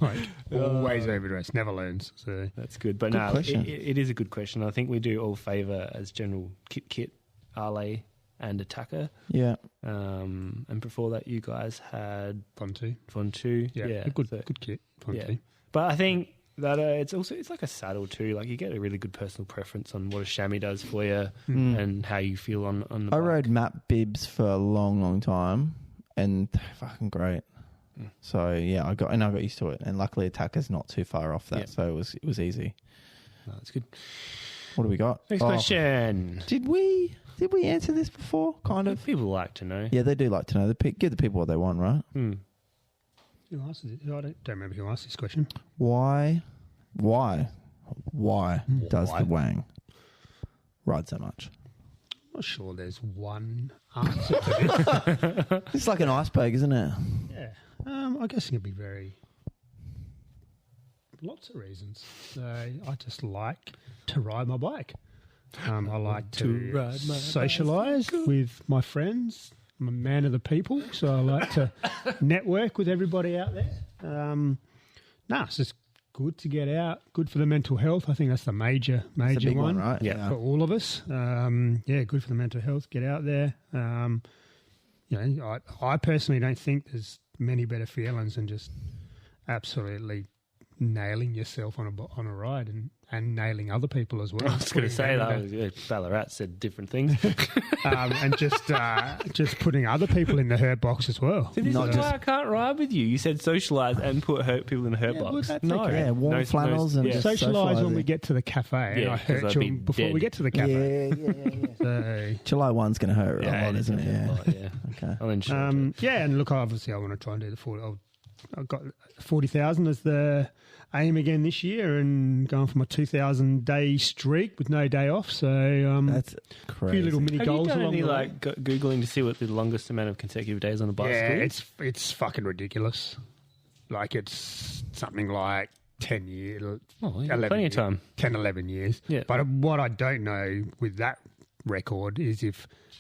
Like, always overdressed, never learns. So that's good. But it is a good question. I think we do all favour as general kit, RADelaide and attacker. Yeah. And before that, you guys had Fontu. Yeah. Good kit. Fontu. Yeah. But I think that it's like a saddle too. Like you get a really good personal preference on what a chamois does for you and how you feel on the bike. I rode map bibs for a long, long time, and they're fucking great. So yeah, I got used to it, and luckily attacker's not too far off that, so it was easy. No, that's good. What do we got? Next question. Did we answer this before? Kind of. People like to know. Yeah, they do like to know. Give the people what they want, right? Who asked it? I don't remember who asked this question. Why does the Wang ride so much? I'm not sure there's one answer to this. It's like an iceberg, isn't it? Yeah. I guess it could be lots of reasons. I just like to ride my bike. I like to socialise with my friends. I'm a man of the people, so I like to network with everybody out there. It's just good to get out, good for the mental health. I think that's the major one, right? Yeah. For all of us. Good for the mental health. Get out there. I personally don't think there's many better feelings than just absolutely nailing yourself on a ride and nailing other people as well. I was going to say that. Ballarat said different things. And just putting other people in the hurt box as well. So this is why I can't ride with you. You said socialise and put hurt people in the hurt box. Well, no. okay. Yeah, warm flannels and just socialise when socialising. we get to the cafe. Yeah, and I hurt you before we get to the cafe. Yeah. July 1's going to hurt a lot, isn't it? Yeah. Okay. I'll ensure. And look, obviously I want to try and do the 40. I've got 40,000 as the aim again this year, and going for my 2,000 day streak with no day off. So that's crazy. A few little mini goals Have you done along any the way. Googling to see what the longest amount of consecutive days on a bicycle is? Yeah, it's fucking ridiculous. Like it's something like 10 years, 11 plenty of years, time. 10, 11 years. Yeah. But what I don't know with that record is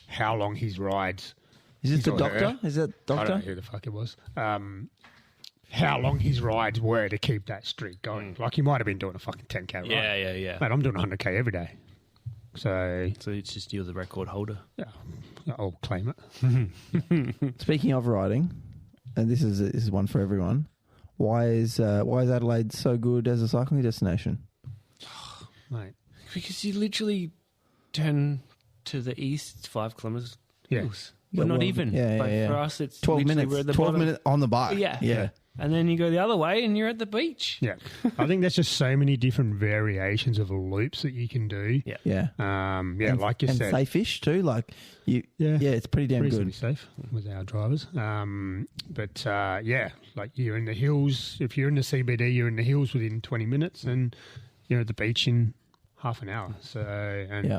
how long his rides. Is it the or doctor? her. Is it I don't doctor? know who the fuck it was. How long his rides were to keep that streak going. Like he might have been doing a fucking 10K ride. Yeah. Mate, I'm doing 100K every day. So it's just you're the record holder. yeah, I'll claim it. Speaking of riding, and this is one for everyone. Why is Adelaide so good as a cycling destination? Mate. Because you literally turn to the east, it's 5 kilometres. Yeah. But not even. Yeah. For us, it's 12 literally minutes. we're at the 12 bottom. minutes on the bike. Yeah. and then you go the other way and you're at the beach. Yeah. I think there's just so many different variations of loops that you can do. Yeah. Yeah. And, like you said. safe-ish too. Like it's pretty damn reasonably good. safe with our drivers. Like you're in the hills. If you're in the CBD, you're in the hills within 20 minutes and you're at the beach in half an hour. So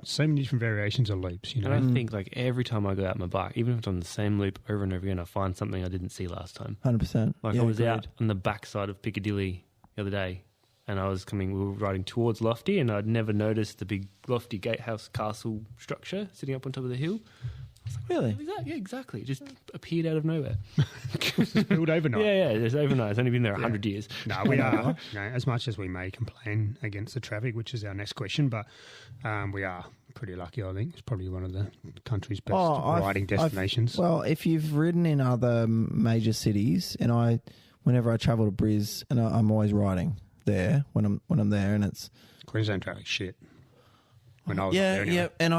so many different variations of loops, And I think like every time I go out my bike, even if it's on the same loop over and over again, I find something I didn't see last time. 100%. Like I was out on the backside of Piccadilly the other day and we were riding towards Lofty and I'd never noticed the big Lofty gatehouse castle structure sitting up on top of the hill. I was like, really? Yeah, exactly. It just appeared out of nowhere. Built overnight. Yeah, just overnight. It's only been there 100 years. No, we are. As much as we may complain against the traffic, which is our next question, but we are pretty lucky, I think. It's probably one of the country's best riding destinations. Well, if you've ridden in other major cities, and whenever I travel to Bris, and I'm always riding there when I'm there, and it's Queensland traffic shit. When I was there anyway. And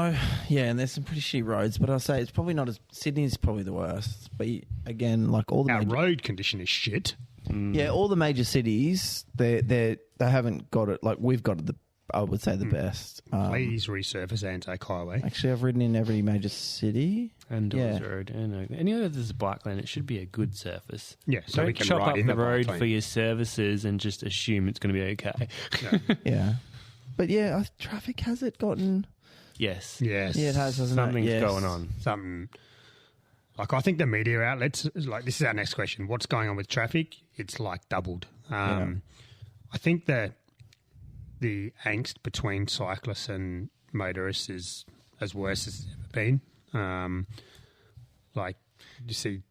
there's some pretty shitty roads, but I'll say it's probably not as Sydney's probably the worst. But again, like all the our road condition is shit. Yeah, all the major cities they haven't got it like we've got it. I would say the best. Please resurface Anzac Highway. Actually, I've ridden in every major city. And Dawes Road. And anywhere there's a bike lane, it should be a good surface. Yeah, so don't we can chop ride up in the the road bike for lane. your services and just assume it's going to be okay. Yeah. But traffic has it gotten... Yes. Yeah, it has, hasn't Something's it? going on. Something... Like, I think the media outlets... Like, this is our next question. What's going on with traffic? It's, like, doubled. I think that the angst between cyclists and motorists is as worse as it's ever been. Like, you see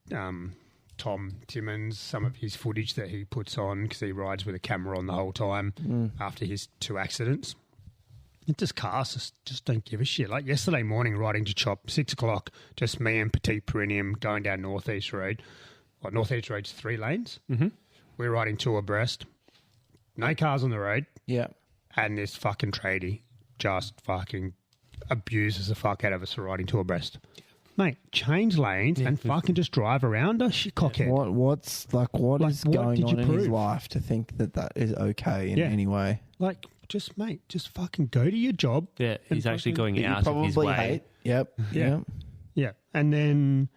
Tom Timmins, some of his footage that he puts on because he rides with a camera on the whole time after his 2 accidents. It just cars just don't give a shit. Like yesterday morning, riding to Chop, 6 o'clock, just me and Petit Perineum going down North East Road. Well, North East Road's 3 lanes. Mm-hmm. We're riding 2 abreast. No cars on the road. Yeah. And this fucking tradie just fucking abuses the fuck out of us for riding 2 abreast. Mate, change lanes and fucking just drive around us, you cockhead. What is going on in his life to think that is okay in any way? Like, just fucking go to your job. Yeah, he's actually going out of his way. Hate. Yep. Yeah. And then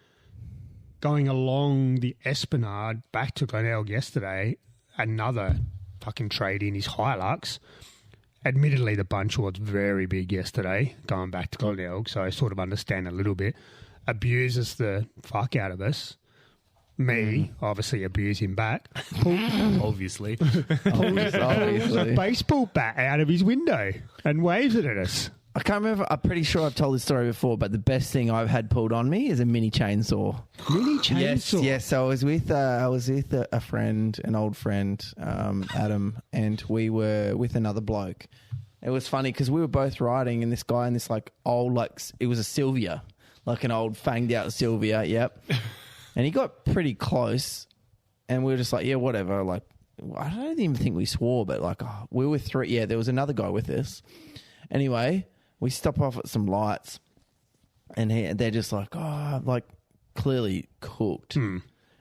going along the Esplanade back to Glenelg yesterday, another fucking trade in his Hilux. Admittedly, the bunch was very big yesterday, going back to Glenelg, so I sort of understand a little bit. Abuses the fuck out of us. Me, obviously, abuse him back. Obviously. Pulls a baseball bat out of his window and waves it at us. I can't remember. I'm pretty sure I've told this story before, but the best thing I've had pulled on me is a mini chainsaw. Mini chainsaw? Yes. So I was with a friend, an old friend, Adam, and we were with another bloke. It was funny because we were both riding, and this guy in this like old it was a Sylvia, like an old fanged out Sylvia. Yep. And he got pretty close, and we were just like, yeah, whatever. Like, I don't even think we swore, but like, we were 3. Yeah, there was another guy with us. Anyway, we stop off at some lights, and they're just like, clearly cooked.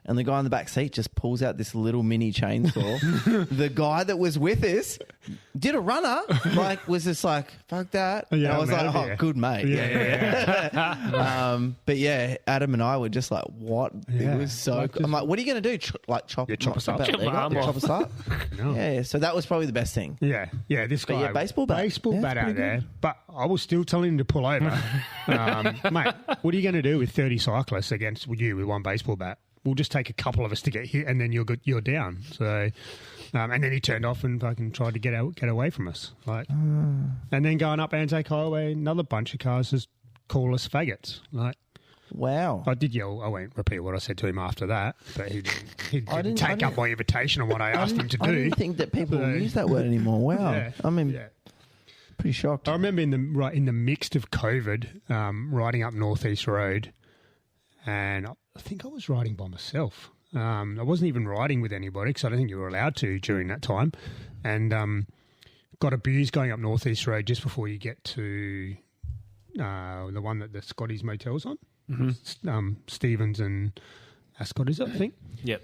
And the guy in the back seat just pulls out this little mini chainsaw. The guy that was with us did a runner, was just like, fuck that. Yeah, and I was like, yeah. Good mate. Yeah. But yeah, Adam and I were just like, what? Yeah. It was so cool. I'm like, what are you going to do? Chop us up. Chop us up? No. Yeah, so that was probably the best thing. Yeah, this guy. But yeah, baseball bat. Baseball bat out there. Good. But I was still telling him to pull over. Mate, what are you going to do with 30 cyclists against you with 1 baseball bat? We'll just take a couple of us to get here, and then you're down. So, and then he turned off and fucking tried to get away from us. And then going up Anzac Highway, another bunch of cars just call us faggots. Wow. I did yell. I won't repeat what I said to him after that, but he didn't take up my invitation on what I asked him to do. I didn't think that people use that word anymore. Wow. Yeah. I mean, pretty shocked. I remember in the midst of COVID, riding up North East Road, and I think I was riding by myself. I wasn't even riding with anybody because I don't think you were allowed to during that time, and got abused going up North East Road just before you get to the one that the Scotty's Motel's on. Mm-hmm. Stevens and Ascot, is it, I think? Yep.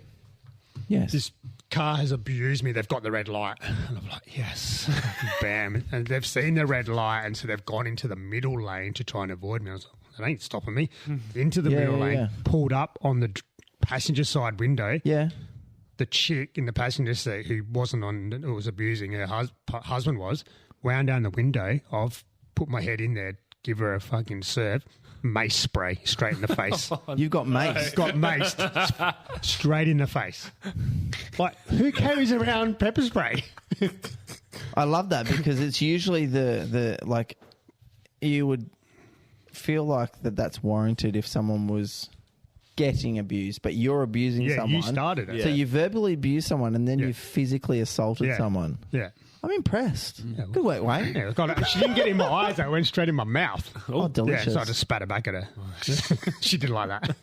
Yes. this car has abused me. They've got the red light. And I'm like, yes. Bam. And they've seen the red light, and so they've gone into the middle lane to try and avoid me. I was like, that ain't stopping me. Into the middle lane, pulled up on the passenger side window. Yeah. The chick in the passenger seat who was abusing her husband wound down the window. I've put my head in there, give her a fucking serve. Mace spray straight in the face. You've got mace. Got maced straight in the face. Like, who carries around pepper spray? I love that because it's usually the like you would feel like that's warranted if someone was getting abused, but you're abusing someone. You started it. So you verbally abused someone and then you physically assaulted someone. Yeah. I'm impressed. Yeah. Good work, Wayne. Yeah, she didn't get in my eyes, though. It went straight in my mouth. Oh, delicious. Yeah, so I just spat it back at her. She didn't like that.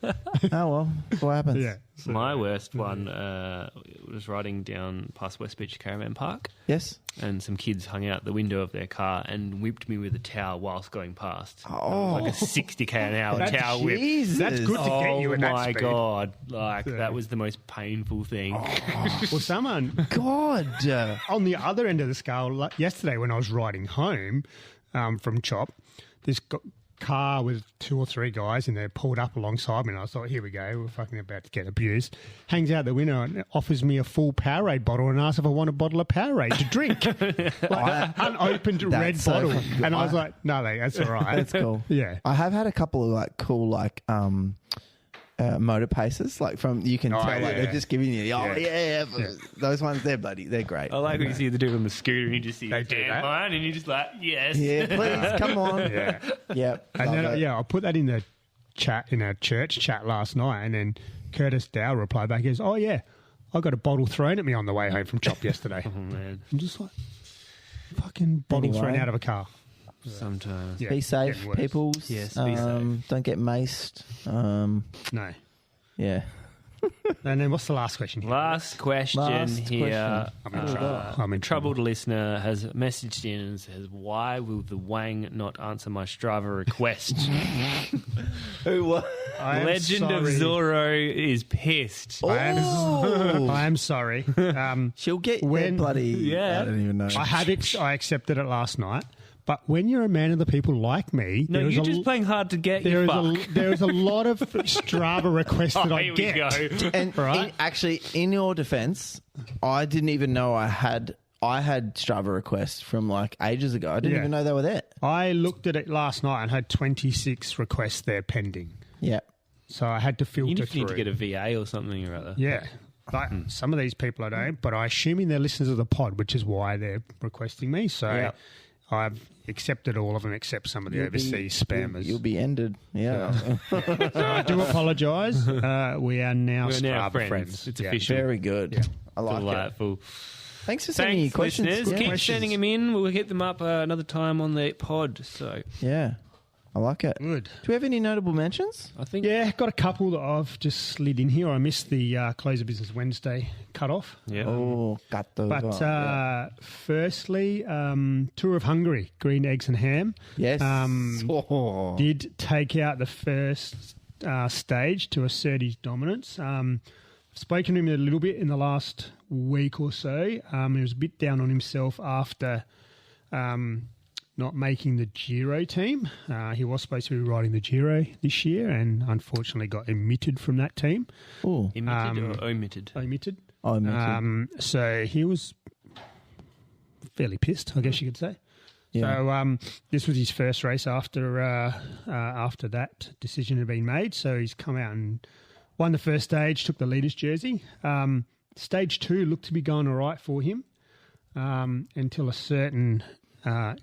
Oh, well, that's what happens. Yeah. So, My worst one was riding down past West Beach Caravan Park. Yes. And some kids hung out the window of their car and whipped me with a towel whilst going past. Oh. Like a 60 k/h towel whip. Jesus. That's good to get you at that my speed. God. Like, that was the most painful thing. well, someone God. on the other end of the scale, like yesterday when I was riding home from Chop, this car with 2 or 3 guys in there pulled up alongside me, and I thought, here we go, we're fucking about to get abused. Hangs out the window and offers me a full Powerade bottle and asks if I want a bottle of Powerade to drink. Like an unopened red bottle. And I was like, no, mate, that's all right. That's cool. Yeah. I have had a couple of like cool like motor paces, like from you can tell like they're just giving you those ones. They're great. I like when you see the dude on the scooter and you just see They the do damn that. line and you're just like, yes. Yeah, please come on. Yeah. Yep. And then, I put that in the chat, in our church chat last night, and then Curtis Dow replied back, he goes, oh, yeah, I got a bottle thrown at me on the way home from Chop yesterday. Oh, man. I'm just like, fucking bottle Anyway. thrown out of a car. Sometimes. Yeah, Be safe, getting worse. people. Yes, be safe. Don't get maced. No. Yeah. And then what's the last question here? Last question here. I'm in trouble. I'm in trouble. Troubled listener has messaged in and says, why will the Wang not answer my Strava request? Who was? Legend of Zorro is pissed. Oh. I am sorry. She'll get When- bloody. Yeah. I don't even know. I accepted it last night. But when you're a man of the people like me, No, you're just playing hard to get, you fuck. there is a lot of Strava requests that I here get. we go. And Right. actually, in your defense, I didn't even know I had Strava requests from like ages ago. I didn't even know they were there. I looked at it last night and had 26 requests there pending. Yeah. So I had to filter You through. need to get a VA or something or other. Yeah. But some of these people I don't, but I assuming they're listeners of the pod, which is why they're requesting me. So Yeah. I've accepted all of them except some of the overseas spammers. You'll be ended. Yeah. So I do apologise. We are now We're now Strava friends. It's Yeah. official. Very good. Yeah. I like it. Delightful. Thanks for sending your Thanks, questions. listeners. Yeah. Keep Questions. sending them in. We'll hit them up another time on the pod. So Yeah. I like it. Good. Do we have any notable mentions? I think... Yeah, got a couple that I've just slid in here. I missed the Close of Business Wednesday cut-off. Yeah. Oh, got those. But firstly, Tour of Hungary, green eggs and ham. yes. Did take out the first stage to assert his dominance. I've spoken to him a little bit in the last week or so. He was a bit down on himself after not making the Giro team. He was supposed to be riding the Giro this year and unfortunately got omitted from that team. Oh, Emitted or omitted? Omitted. I So he was fairly pissed, I guess you could say. Yeah. So this was his first race after that decision had been made. So he's come out and won the first stage, took the leader's jersey. Stage 2 looked to be going all right for him until a certain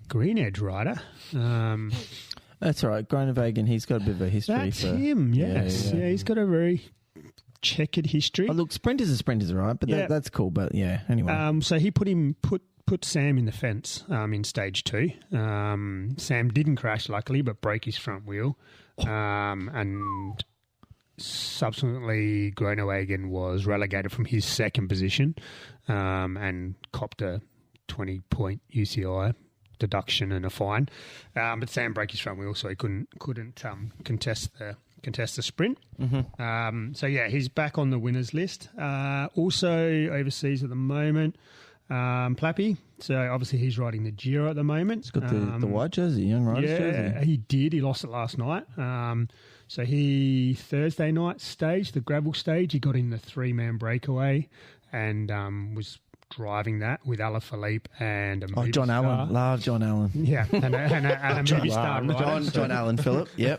green edge rider. That's all right. Groenewegen, he's got a bit of a history. That's for, him, yes. Yeah, he's got a very checkered history. Oh, look, sprinters are sprinters, right? But Yeah. that's cool. But yeah, anyway. So he put Sam in the fence in stage 2. Sam didn't crash, luckily, but broke his front wheel. And subsequently, Groenewegen was relegated from his second position and copped a 20-point UCI deduction and a fine. But Sam broke his front wheel, so he couldn't contest contest the sprint. So, he's back on the winners list. Also overseas at the moment, Plappy. So, obviously, he's riding the Giro at the moment. He's got the white jersey, young rider's jersey. Yeah, he did. He lost it last night. So, he, Thursday night stage, the gravel stage, he got in the 3-man breakaway and was driving that with Alaphilippe and a John Allen. Love John Allen. Yeah, and a movie star rider. John Allen Phillip. Yep.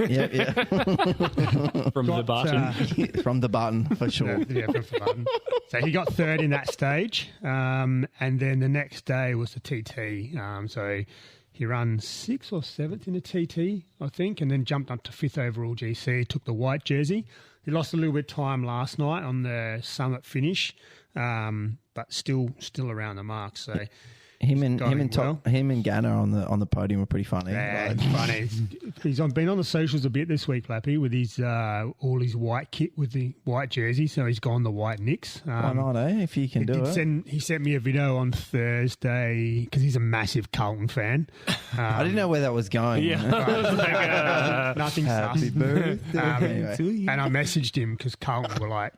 From the button. From the button, for sure. From the button. So he got third in that stage. And then the next day was the TT. So he ran 6th or 7th in the TT, I think, and then jumped up to 5th overall GC, took the white jersey. He lost a little bit of time last night on the summit finish, but still around the mark. So him and Ganna on the podium were pretty funny. Yeah, it's funny. He's been on the socials a bit this week, Lappy, with his all his white kit with the white jersey. So he's gone the white Knicks. Why not, If you can do it. He sent me a video on Thursday because he's a massive Carlton fan. I didn't know where that was going. Yeah, nothing Happy sus. birthday. And I messaged him because Carlton were like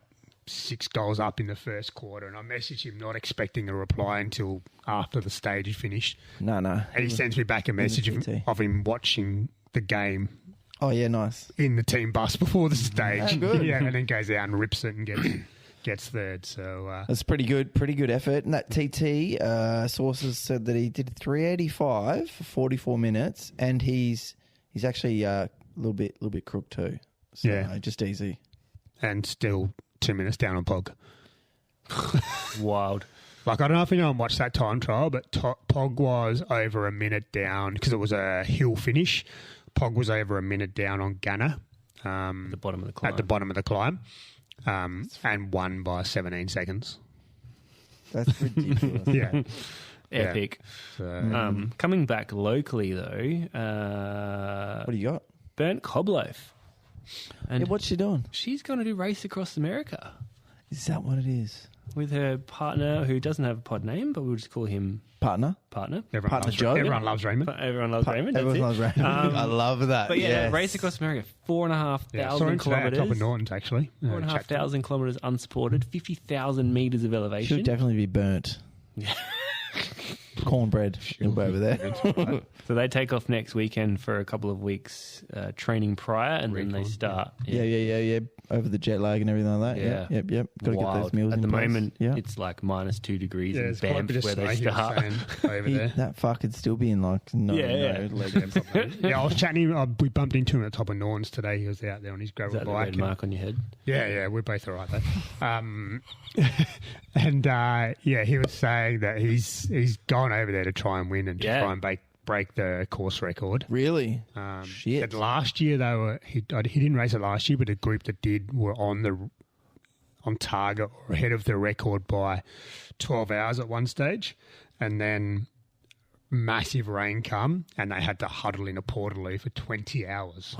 6 goals up in the first quarter, and I messaged him not expecting a reply until after the stage had finished. No. And he sends me back a message of him watching the game. Oh, yeah, nice. In the team bus before the stage. Good. Yeah, and then goes out and rips it and gets third. So that's pretty good effort. And that TT, sources said that he did 385 for 44 minutes, and he's actually a little bit crook too. So just easy. And still 2 minutes down on Pog. Wild. Like, I don't know if anyone watched that time trial, but Pog was over a minute down because it was a hill finish. Pog was over a minute down on Ganna. At the bottom of the climb. And won by 17 seconds. That's ridiculous. Yeah. Epic. So, coming back locally, though. What do you got? Burnt Cobloaf. And what's she doing? She's going to do Race Across America. Is that what it is? With her partner, who doesn't have a pod name, but we'll just call him Partner. Joe. Everyone loves Raymond. Everyone loves Raymond. Everyone loves Raymond. I love that. But Race Across America, 4,500 kilometres. Top of Norton's, actually. 4,500 kilometres unsupported, 50,000 metres of elevation. Should definitely be burnt. Yeah. Cornbread. You'll be over there. So they take off next weekend for a couple of weeks training prior, and then they start. Yeah. Over the jet lag and everything like that. Yeah. Yep. Got to get those meals at in the place. moment. It's like -2 degrees in Banff where they start. Over there. That fuck could still be in like no. I was chatting. We bumped into him at the top of Norton's today. He was out there on his gravel Is that bike. The red mark on your head? Yeah, we're both all right though. He was saying that he's gone over there to try and win and to try and break the course record. Really? Shit. But last year he didn't race it last year, but a group that did were on target or ahead of the record by 12 hours at one stage, and then massive rain come and they had to huddle in a portaloo for 20 hours.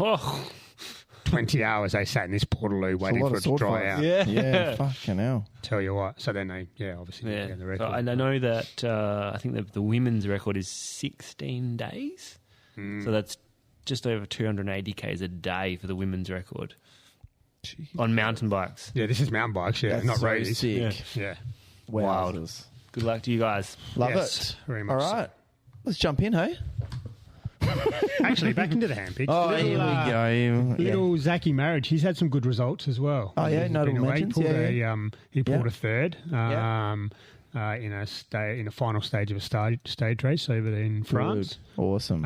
20 hours they sat in this portaloo waiting for it to dry out. Yeah, fucking hell. Tell you what. So then they, obviously get the record. So, and I know that I think the women's record is 16 days. So that's just over 280 Ks a day for the women's record. Jeez. On mountain bikes. Yeah, this is mountain bikes, That's not so races. Sick. Yeah. Wild. Good luck to you guys. Love it. Very much. All right. Let's jump in, hey? Actually, back into the handpicks. Oh, here we go. Little Zachy Marriage. He's had some good results as well. Oh, yeah, notable mentions. He pulled a third in a final stage of a stage race over there in France. Awesome.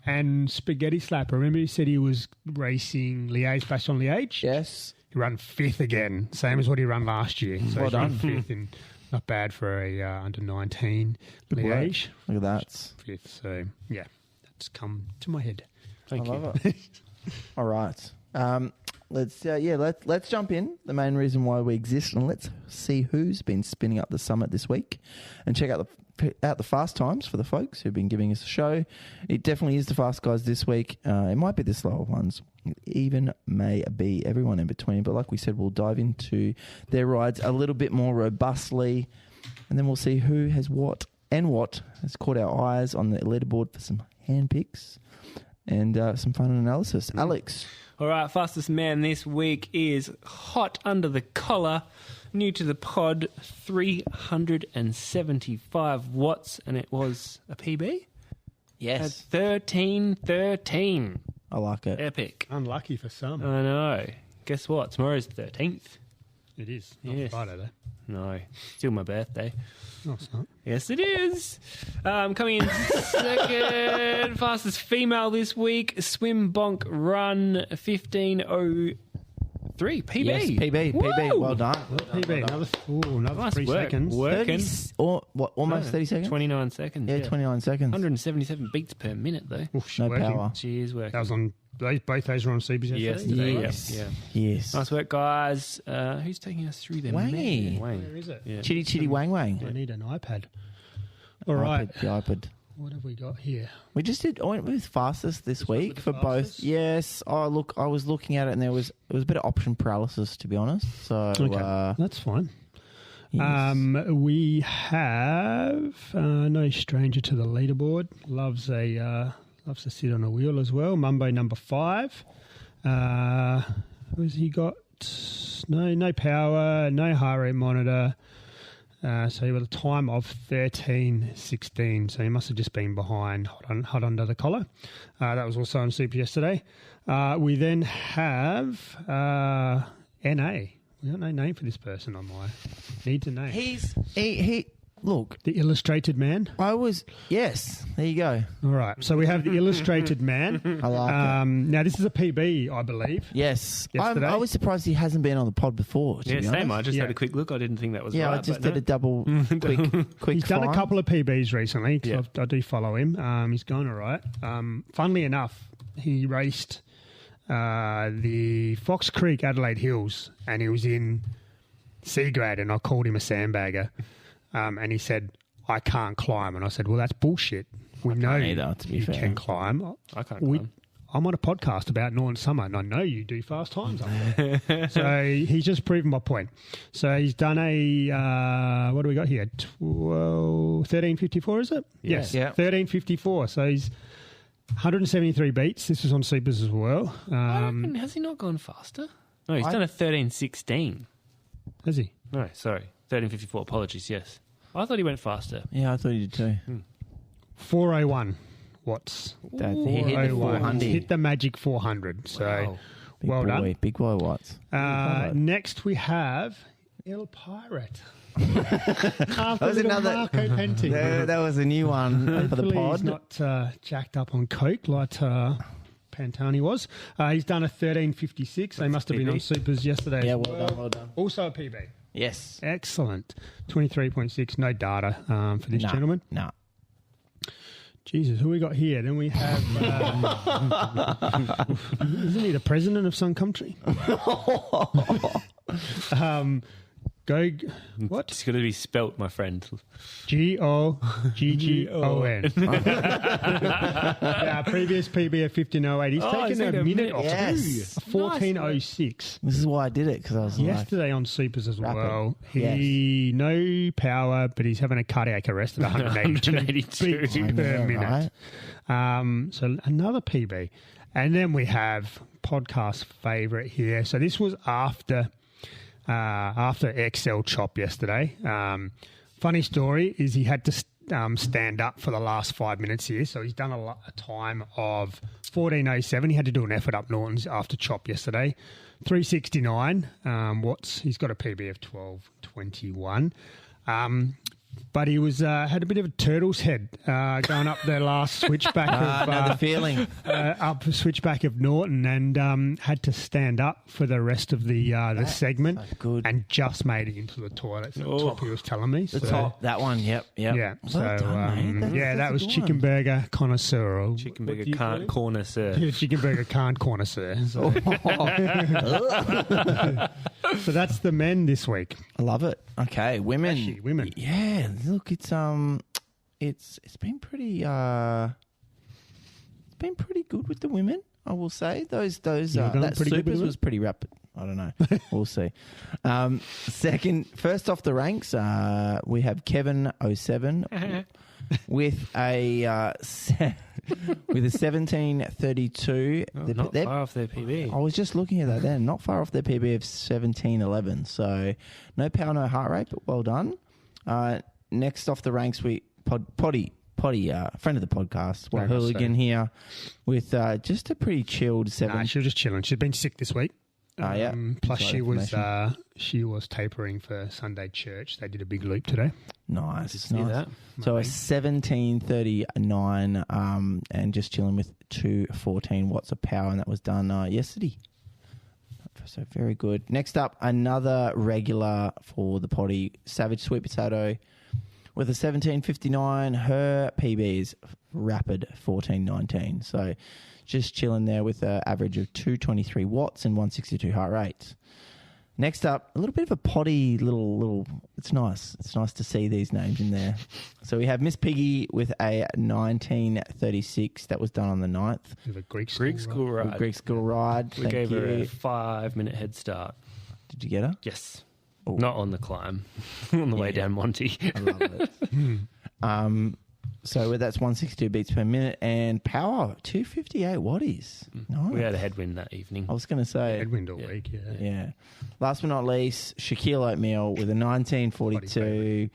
And Spaghetti Slap. Remember he said he was racing Liège-Bastogne-Liège? Yes. He ran 5th again, same as what he ran last year. So he's run 5th in... Not bad for a under-19 Liège. Look at that. 5th, so that's come to my head. Thank you. Love it. All right. Let's jump in. The main reason why we exist, and let's see who's been spinning up the summit this week, and check out the fast times for the folks who've been giving us a show. It definitely is the fast guys this week. It might be the slower ones. It even may be everyone in between. But like we said, we'll dive into their rides a little bit more robustly, and then we'll see who has what has caught our eyes on the leaderboard for some hand picks and some fun analysis. Alex. All right, fastest man this week is hot under the collar, new to the pod, 375 watts, and it was a PB? Yes. At 13:13. I like it. Epic. Unlucky for some. I know. Guess what? Tomorrow's the 13th. It is. Not Yes. Friday, though. No, still my birthday. No, it's not. Yes, it is. Coming in second, fastest female this week, swim bonk run 15:03 PB. Yes, PB. PB. Woo! Well done. PB, another Nice 3 work. seconds. Working. 30, almost 30 seconds? 29 seconds. Yeah, 29 seconds. 177 beats per minute though. Oof, she's No working. power. She is working. That was on both those were on Supers yesterday. Yes. Yes. Yeah. Yes. Nice work, guys. Who's taking us through the Wangy. man? Where Wang. is it? Yeah. Chitty Chitty Wang Wang. I need an iPad. All right. The iPad. What have we got here? We just did. I went with fastest this week with for the both. fastest? Yes. Oh, look, I was looking at it and it was a bit of option paralysis, to be honest. So, That's fine. yes. We have no stranger to the leaderboard. Loves to sit on a wheel as well. Mumbo number 5. Who's he got? No power, no heart rate monitor. So he was a time of 13:16. So he must have just been behind, hot under the collar. That was also on Super yesterday. We then have NA. We got no name for this person on my need to name. He look. The illustrated man. Yes. There you go. All right. So we have the illustrated man. I like it. Now this is a PB, I believe. Yes. Yesterday. I was surprised he hasn't been on the pod before. To Yeah, be same. honest. I just Yeah. had a quick look. I didn't think that was Yeah, right. I just but did no. a double quick. He's done a find. couple of PBs recently. 'Cause Yeah. I do follow him. He's going all right. Funnily enough, he raced the Fox Creek Adelaide Hills, and he was in C grade, and I called him a sandbagger, and he said, "I can't climb," and I said, "Well, that's bullshit. We know can't either, to be you fair. can climb. I can't climb. I'm on a podcast about Northern Summer, and I know you do fast times up there." So he's just proven my point. So he's done a, what do we got here? 13:54, is it? Yes, Yeah. 13:54. So he's 173 beats. This was on Supers as well. I reckon, has he not gone faster? No, he's done a 13:16. Has he? No, sorry. 13:54. Apologies, yes. I thought he went faster. Yeah, I thought you did too. 401 watts. He hit the 401. 400. Hit the magic 400. So Wow. Big well boy, done. Big boy Watts. Next we have El Pirate. That was another- Marco Penting. That was a new one for the Hopefully pod. he's not jacked up on coke like Pantani was. He's done a 13:56. They must have been PB. on Supers yesterday. Yeah, as well done. Also a PB. Yes. Excellent. 23.6. No data for this gentleman. No. Jesus, who we got here? Then we have... isn't he the president of some country? Go... What? It's got to be spelt, my friend. Goggon. Yeah, previous PB of 15:08. He's Oh, he's taken a taken minute off. Yes. 14:06. This is why I did it, because I was Yesterday on Supers as Rapid. well. He no power, but he's having a cardiac arrest at 182 beats I per know, minute. So another PB, and then we have podcast favourite here. So this was after XL Chop yesterday. Funny story is he had to stand up for the last 5 minutes here, so he's done a time of 14:07. He had to do an effort up Norton's after Chop yesterday. 369 watts. He's got a PB of 12:21. But he was had a bit of a turtle's head going up the last switchback of the feeling. up the switchback of Norton, and had to stand up for the rest of the segment, so good. and just made it into the toilet. So the top, he was telling me. The top, that one, yep. Yeah. Well So done, mate. that That's was a good chicken one. burger connoisseur. Or Chicken what burger do you call can't it? corner, sir. Yeah, chicken burger can't connoisseur. So. So that's the men this week. I love it. Okay, women. Actually, women. Yeah, look, it's been pretty good with the women, I will say. Those You're going that pretty good with Supers it? was pretty rapid. I don't know. We'll see. First off the ranks, we have Kevin 07. with a 17:32. Not far off their PB. I was just looking at that then. Not far off their PB of 17:11. So no power, no heart rate, but well done. Next off the ranks, Potty, friend of the podcast, Hooligan here, with just a pretty chilled 7. Nah, she was just chilling. She's been sick this week. Yeah. Plus, she was tapering for Sunday church. They did a big loop today. Nice. That. So a 17:39, and just chilling with 214 watts of power, and that was done yesterday. So very good. Next up, another regular for the potty, Savage Sweet Potato, with a 17:59. Her PB is rapid 14:19. So just chilling there with an average of 223 watts and 162 heart rate. Next up, a little bit of a potty little. It's nice. It's nice to see these names in there. So we have Miss Piggy with a 19:36. That was done on the 9th. With a Greek school ride. Greek school ride. We gave her a 5-minute head start. Did you get her? Yes. Ooh. Not on the climb. On the way down Monty. I love it. So that's 162 beats per minute and power 258 watties. Nice. We had a headwind that evening. I was going to say headwind all week. Yeah. Last but not least, Shaquille Oatmeal with a 1942.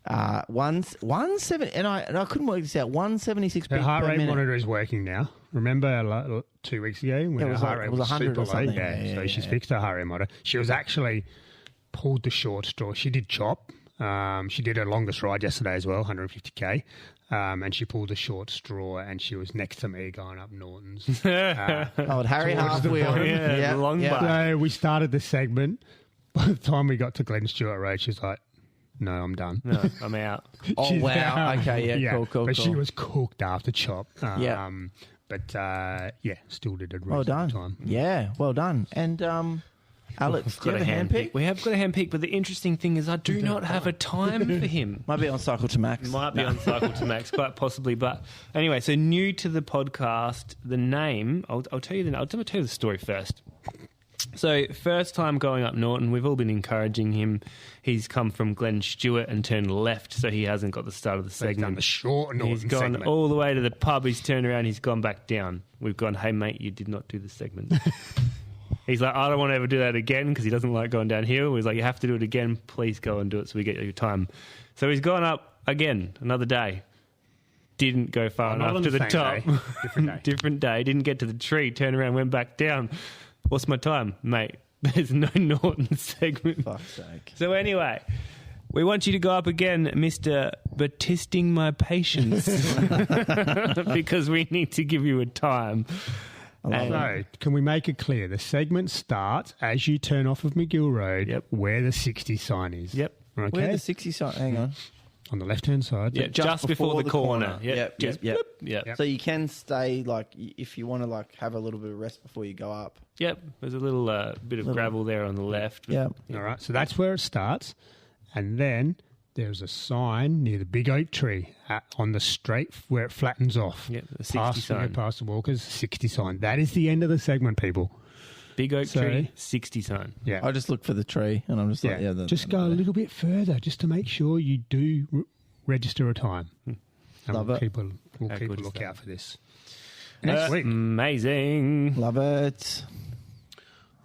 170, and I couldn't work this out. 176 Her beats heart per rate minute. monitor is working now. Remember 2 weeks ago when it her was heart like- rate it was 100 super or low? something. Yeah, Yeah, so yeah, she's yeah. fixed her heart rate monitor. She was actually pulled the short straw. She did chop. She did her longest ride yesterday as well, 150k. And she pulled a short straw, and she was next to me going up Norton's. Oh, Harry Towards the Halfwheel. bottom. Yeah, the long bar. So we started the segment. By the time we got to Glen Stewart Road, she was like, "No, I'm done." No, I'm out. Oh, She's wow. out. Okay, yeah, cool. But she was cooked after chop. Yeah. But still did a Well done. time. Yeah, well done. And Alex, do you have a hand pick? We have got a hand pick, but the interesting thing is I do not have a time for him. Might be on Cycle to Max. Might be on Cycle to Max, quite possibly. But anyway, so new to the podcast, the name, I'll tell you I'll tell you the story first. So first time going up Norton, we've all been encouraging him. He's come from Glen Stewart and turned left, so he hasn't got the start of the So he's done segment. the short Norton He's gone segment. all the way to the pub. He's turned around. He's gone back down. We've gone, hey, mate, you did not do the segment. He's like, I don't want to ever do that again because he doesn't like going downhill. He's like, you have to do it again. Please go and do it so we get your time. So he's gone up again, another day. Didn't go far not enough on to the the same top. day. Different day. Different day. Didn't get to the tree. Turned around, went back down. What's my time? Mate, there's no Norton segment. Fuck's sake. So anyway, we want you to go up again, Mr. Batisting my patience, because we need to give you a time. So, can we make it clear? The segment starts as you turn off of McGill Road, Yep. where the 60 sign is. Yep. Okay. Where the 60 sign? Hang on. On the left-hand side. Yeah, just before the corner. Yep, Just yep. bloop. Yep. So you can stay, like, if you want to, like, have a little bit of rest before you go up. Yep. There's a little bit of gravel there on the left. Yeah. All right. So that's where it starts. And then there's a sign near the big oak tree on the straight where it flattens off. Yep, the 60 sign. Past the walkers, 60 sign. That is the end of the segment, people. Big oak So- tree, 60 sign. Yeah. I just look for the tree and I'm just like, yeah. Just go a little bit further just to make sure you do register a time. And Love we'll it. keep a How good is lookout that? for this. Next week. Amazing. Love it.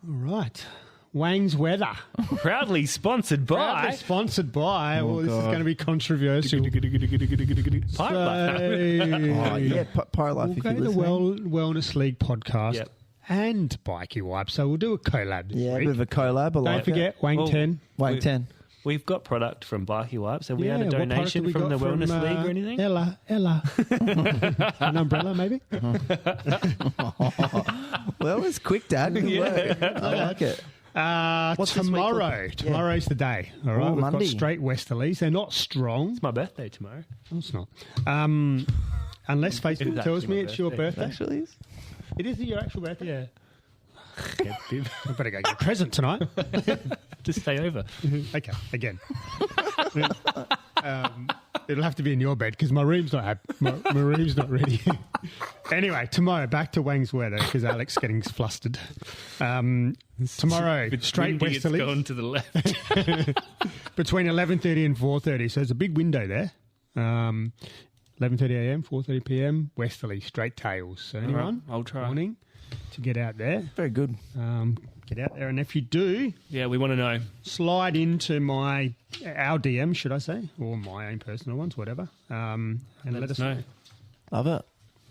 All right. Wang's Weather. Proudly sponsored by Proudly sponsored by. Well, this is God. going to be controversial. Pipe Life. Oh, yeah, Pyro Life, We'll if go you're to the listening. Wellness League podcast Yep. and Bikey Wipe. So we'll do a collab this Yeah, a week. bit of a collab. I Don't like forget, Wang Well, 10. it. Wang we- 10. We've got product from Bikey Wipes. Have we Yeah, had a what product donation have we from the got Wellness League or anything? Ella. An umbrella, maybe? Well, it's quick, Dad. Good work. I like it. What's this week Tomorrow. looking- Tomorrow's the day. All right. Oh, We've Monday. got straight westerlies. They're not strong. It's my birthday tomorrow. No, it's not. Unless Facebook It's tells actually me my it's your birthday. Actually, is. It is your actual birthday. Yeah. I better go get a present tonight. Just stay over. Okay, again. It'll have to be in your bed because my room's not my room's not ready. Anyway, tomorrow back to Wang's weather because Alex getting flustered. Tomorrow straight Windy, it's westerlies gone to the left. between 11:30 and 4:30. So there's a big window there. 11:30 a.m, 4:30 p.m, westerly, straight tails. So anyone, I'll try. Morning to get out there. Very good. Get out there, and if you do, Yeah, we want to know. slide into our DM, should I say, or my own personal ones, whatever, and let us know. Love it.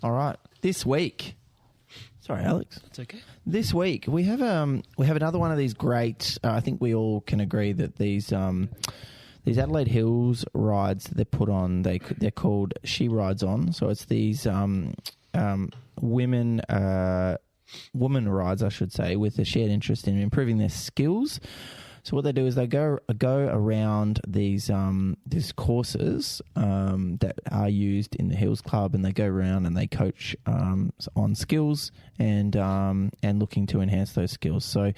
All right. This week, sorry, Alex. That's okay. This week we have another one of these great. I think we all can agree that these Adelaide Hills rides that they're put on, they're called She Rides On. So it's these women rides, I should say, with a shared interest in improving their skills. So what they do is they go around these courses that are used in the Hills Club, and they go around and they coach on skills and looking to enhance those skills. So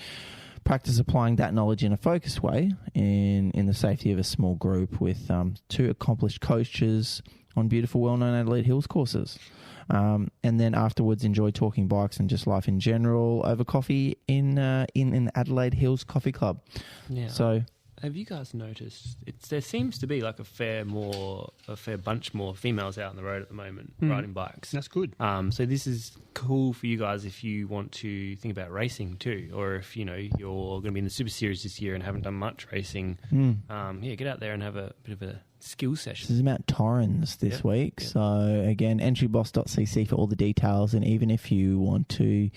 practice applying that knowledge in a focused way in the safety of a small group with two accomplished coaches on beautiful, well-known Adelaide Hills courses. And then afterwards enjoy talking bikes and just life in general over coffee in Adelaide Hills Coffee Club. Yeah. So have you guys noticed? There seems to be like a fair bunch more females out on the road at the moment riding bikes. That's good. So this is cool for you guys if you want to think about racing too, or if you're going to be in the Super Series this year and haven't done much racing. Get out there and have a bit of a skill session. This is Mount Torrens this week. Yep. So again, entryboss.cc for all the details, and even if you want to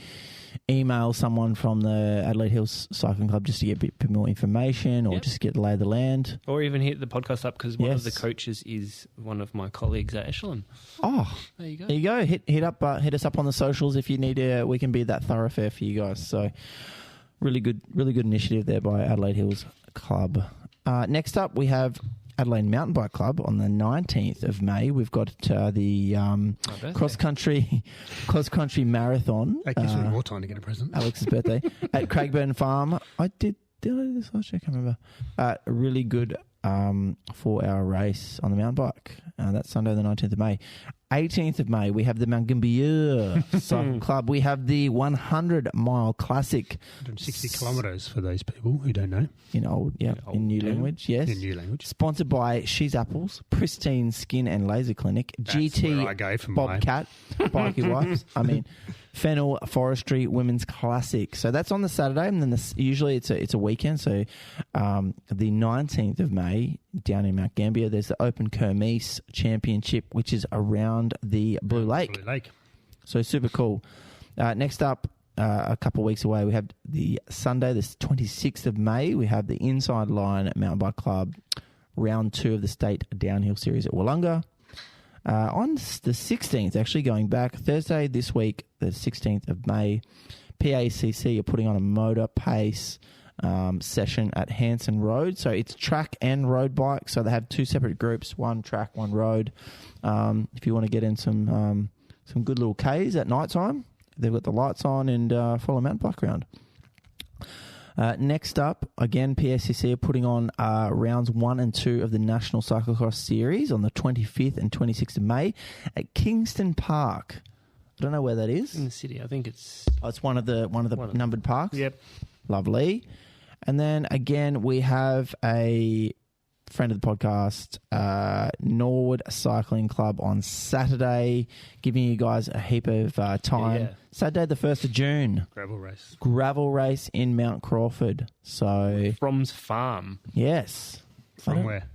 email someone from the Adelaide Hills Cycling Club just to get a bit more information, or just get the lay of the land, or even hit the podcast up, because one of the coaches is one of my colleagues at Echelon. Oh, there you go. Hit us up on the socials if you need to. We can be that thoroughfare for you guys. So really good initiative there by Adelaide Hills Club. Next up, we have Adelaide Mountain Bike Club on the 19th of May. We've got the cross country marathon. That gives me more time to get a present. Alex's birthday at Craigburn Farm. Did I do this last year? I can't remember. A really good 4-hour race on the mountain bike. That's Sunday the 19th of May. 18th of May, we have the Mount Gambier Cycle Club. We have the 100-mile classic. 160 kilometres for those people who don't know. In new language, yes. In new language. Sponsored by She's Apples, Pristine Skin and Laser Clinic, That's GT where I go for Bobcat, Bikey Wipes. Fennel Forestry Women's Classic. So that's on the Saturday, and then usually it's a weekend. So the 19th of May, down in Mount Gambier, there's the Open Kermesse Championship, which is around the Blue Lake. So super cool. Next up, a couple of weeks away, we have the Sunday, the 26th of May. We have the Inside Line at Mountain Bike Club, round 2 of the State Downhill Series at Wollonga. On the 16th, actually going back, Thursday this week, the 16th of May, PACC are putting on a motor pace session at Hanson Road. So it's track and road bike. So they have 2 separate groups, one track, one road. If you want to get in some good little Ks at night time, they've got the lights on and follow mountain bike round. Next up, again, PSCC are putting on rounds 1 and 2 of the National Cyclocross Series on the 25th and 26th of May at Kingston Park. I don't know where that is. In the city, I think it's... Oh, it's one of the numbered parks? Yep. Lovely. And then, again, we have a friend of the podcast, Norwood Cycling Club on Saturday, giving you guys a heap of time. Yeah. Saturday, the 1st of June. Gravel race in Mount Crawford. So From's Farm. Yes. From where?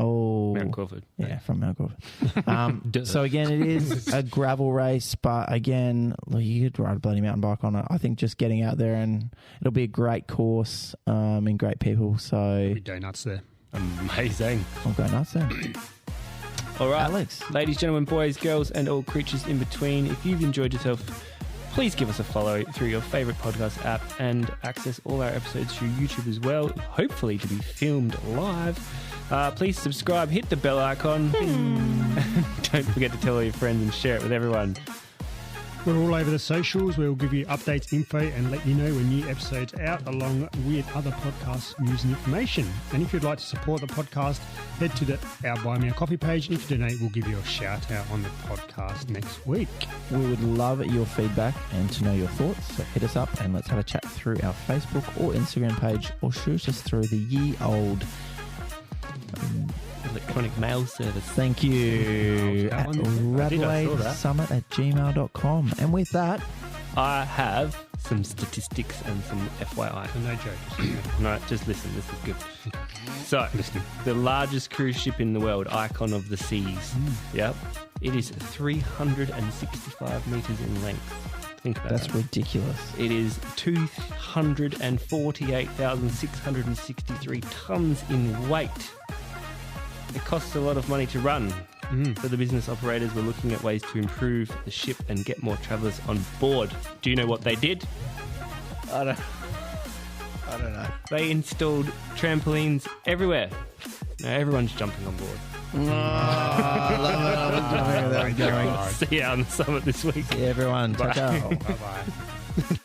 Oh, Mount Crawford. Yeah, from Mount Crawford. So again, it is a gravel race, but again, you could ride a bloody mountain bike on it. I think just getting out there, and it'll be a great course and great people. So there'll be donuts there. Amazing. I'll go nuts there. All right, Alex. Ladies, gentlemen, boys, girls, and all creatures in between, if you've enjoyed yourself, please give us a follow through your favourite podcast app and access all our episodes through YouTube as well, hopefully to be filmed live. Please subscribe, hit the bell icon. Don't forget to tell all your friends and share it with everyone. We're all over the socials. We'll give you updates, info, and let you know when new episodes are out, along with other podcast news and information. And if you'd like to support the podcast, head to our Buy Me a Coffee page. And if you donate, we'll give you a shout out on the podcast next week. We would love your feedback and to know your thoughts. So hit us up and let's have a chat through our Facebook or Instagram page, or shoot us through the ye old electronic mail service. Thank you. At RADelaide@gmail.com. And with that, I have some statistics and some FYI. No jokes. No, just listen. This is good. So, the largest cruise ship in the world, Icon of the Seas. Yep. It is 365 metres in length. Think about that's that. ridiculous. It is 248,663 tonnes in weight. It costs a lot of money to run. So the business operators were looking at ways to improve the ship and get more travellers on board. Do you know what they did? I don't know. They installed trampolines everywhere. Now everyone's jumping on board. I love it. See you on the summit this week. See everyone. Bye. Ciao. Bye-bye.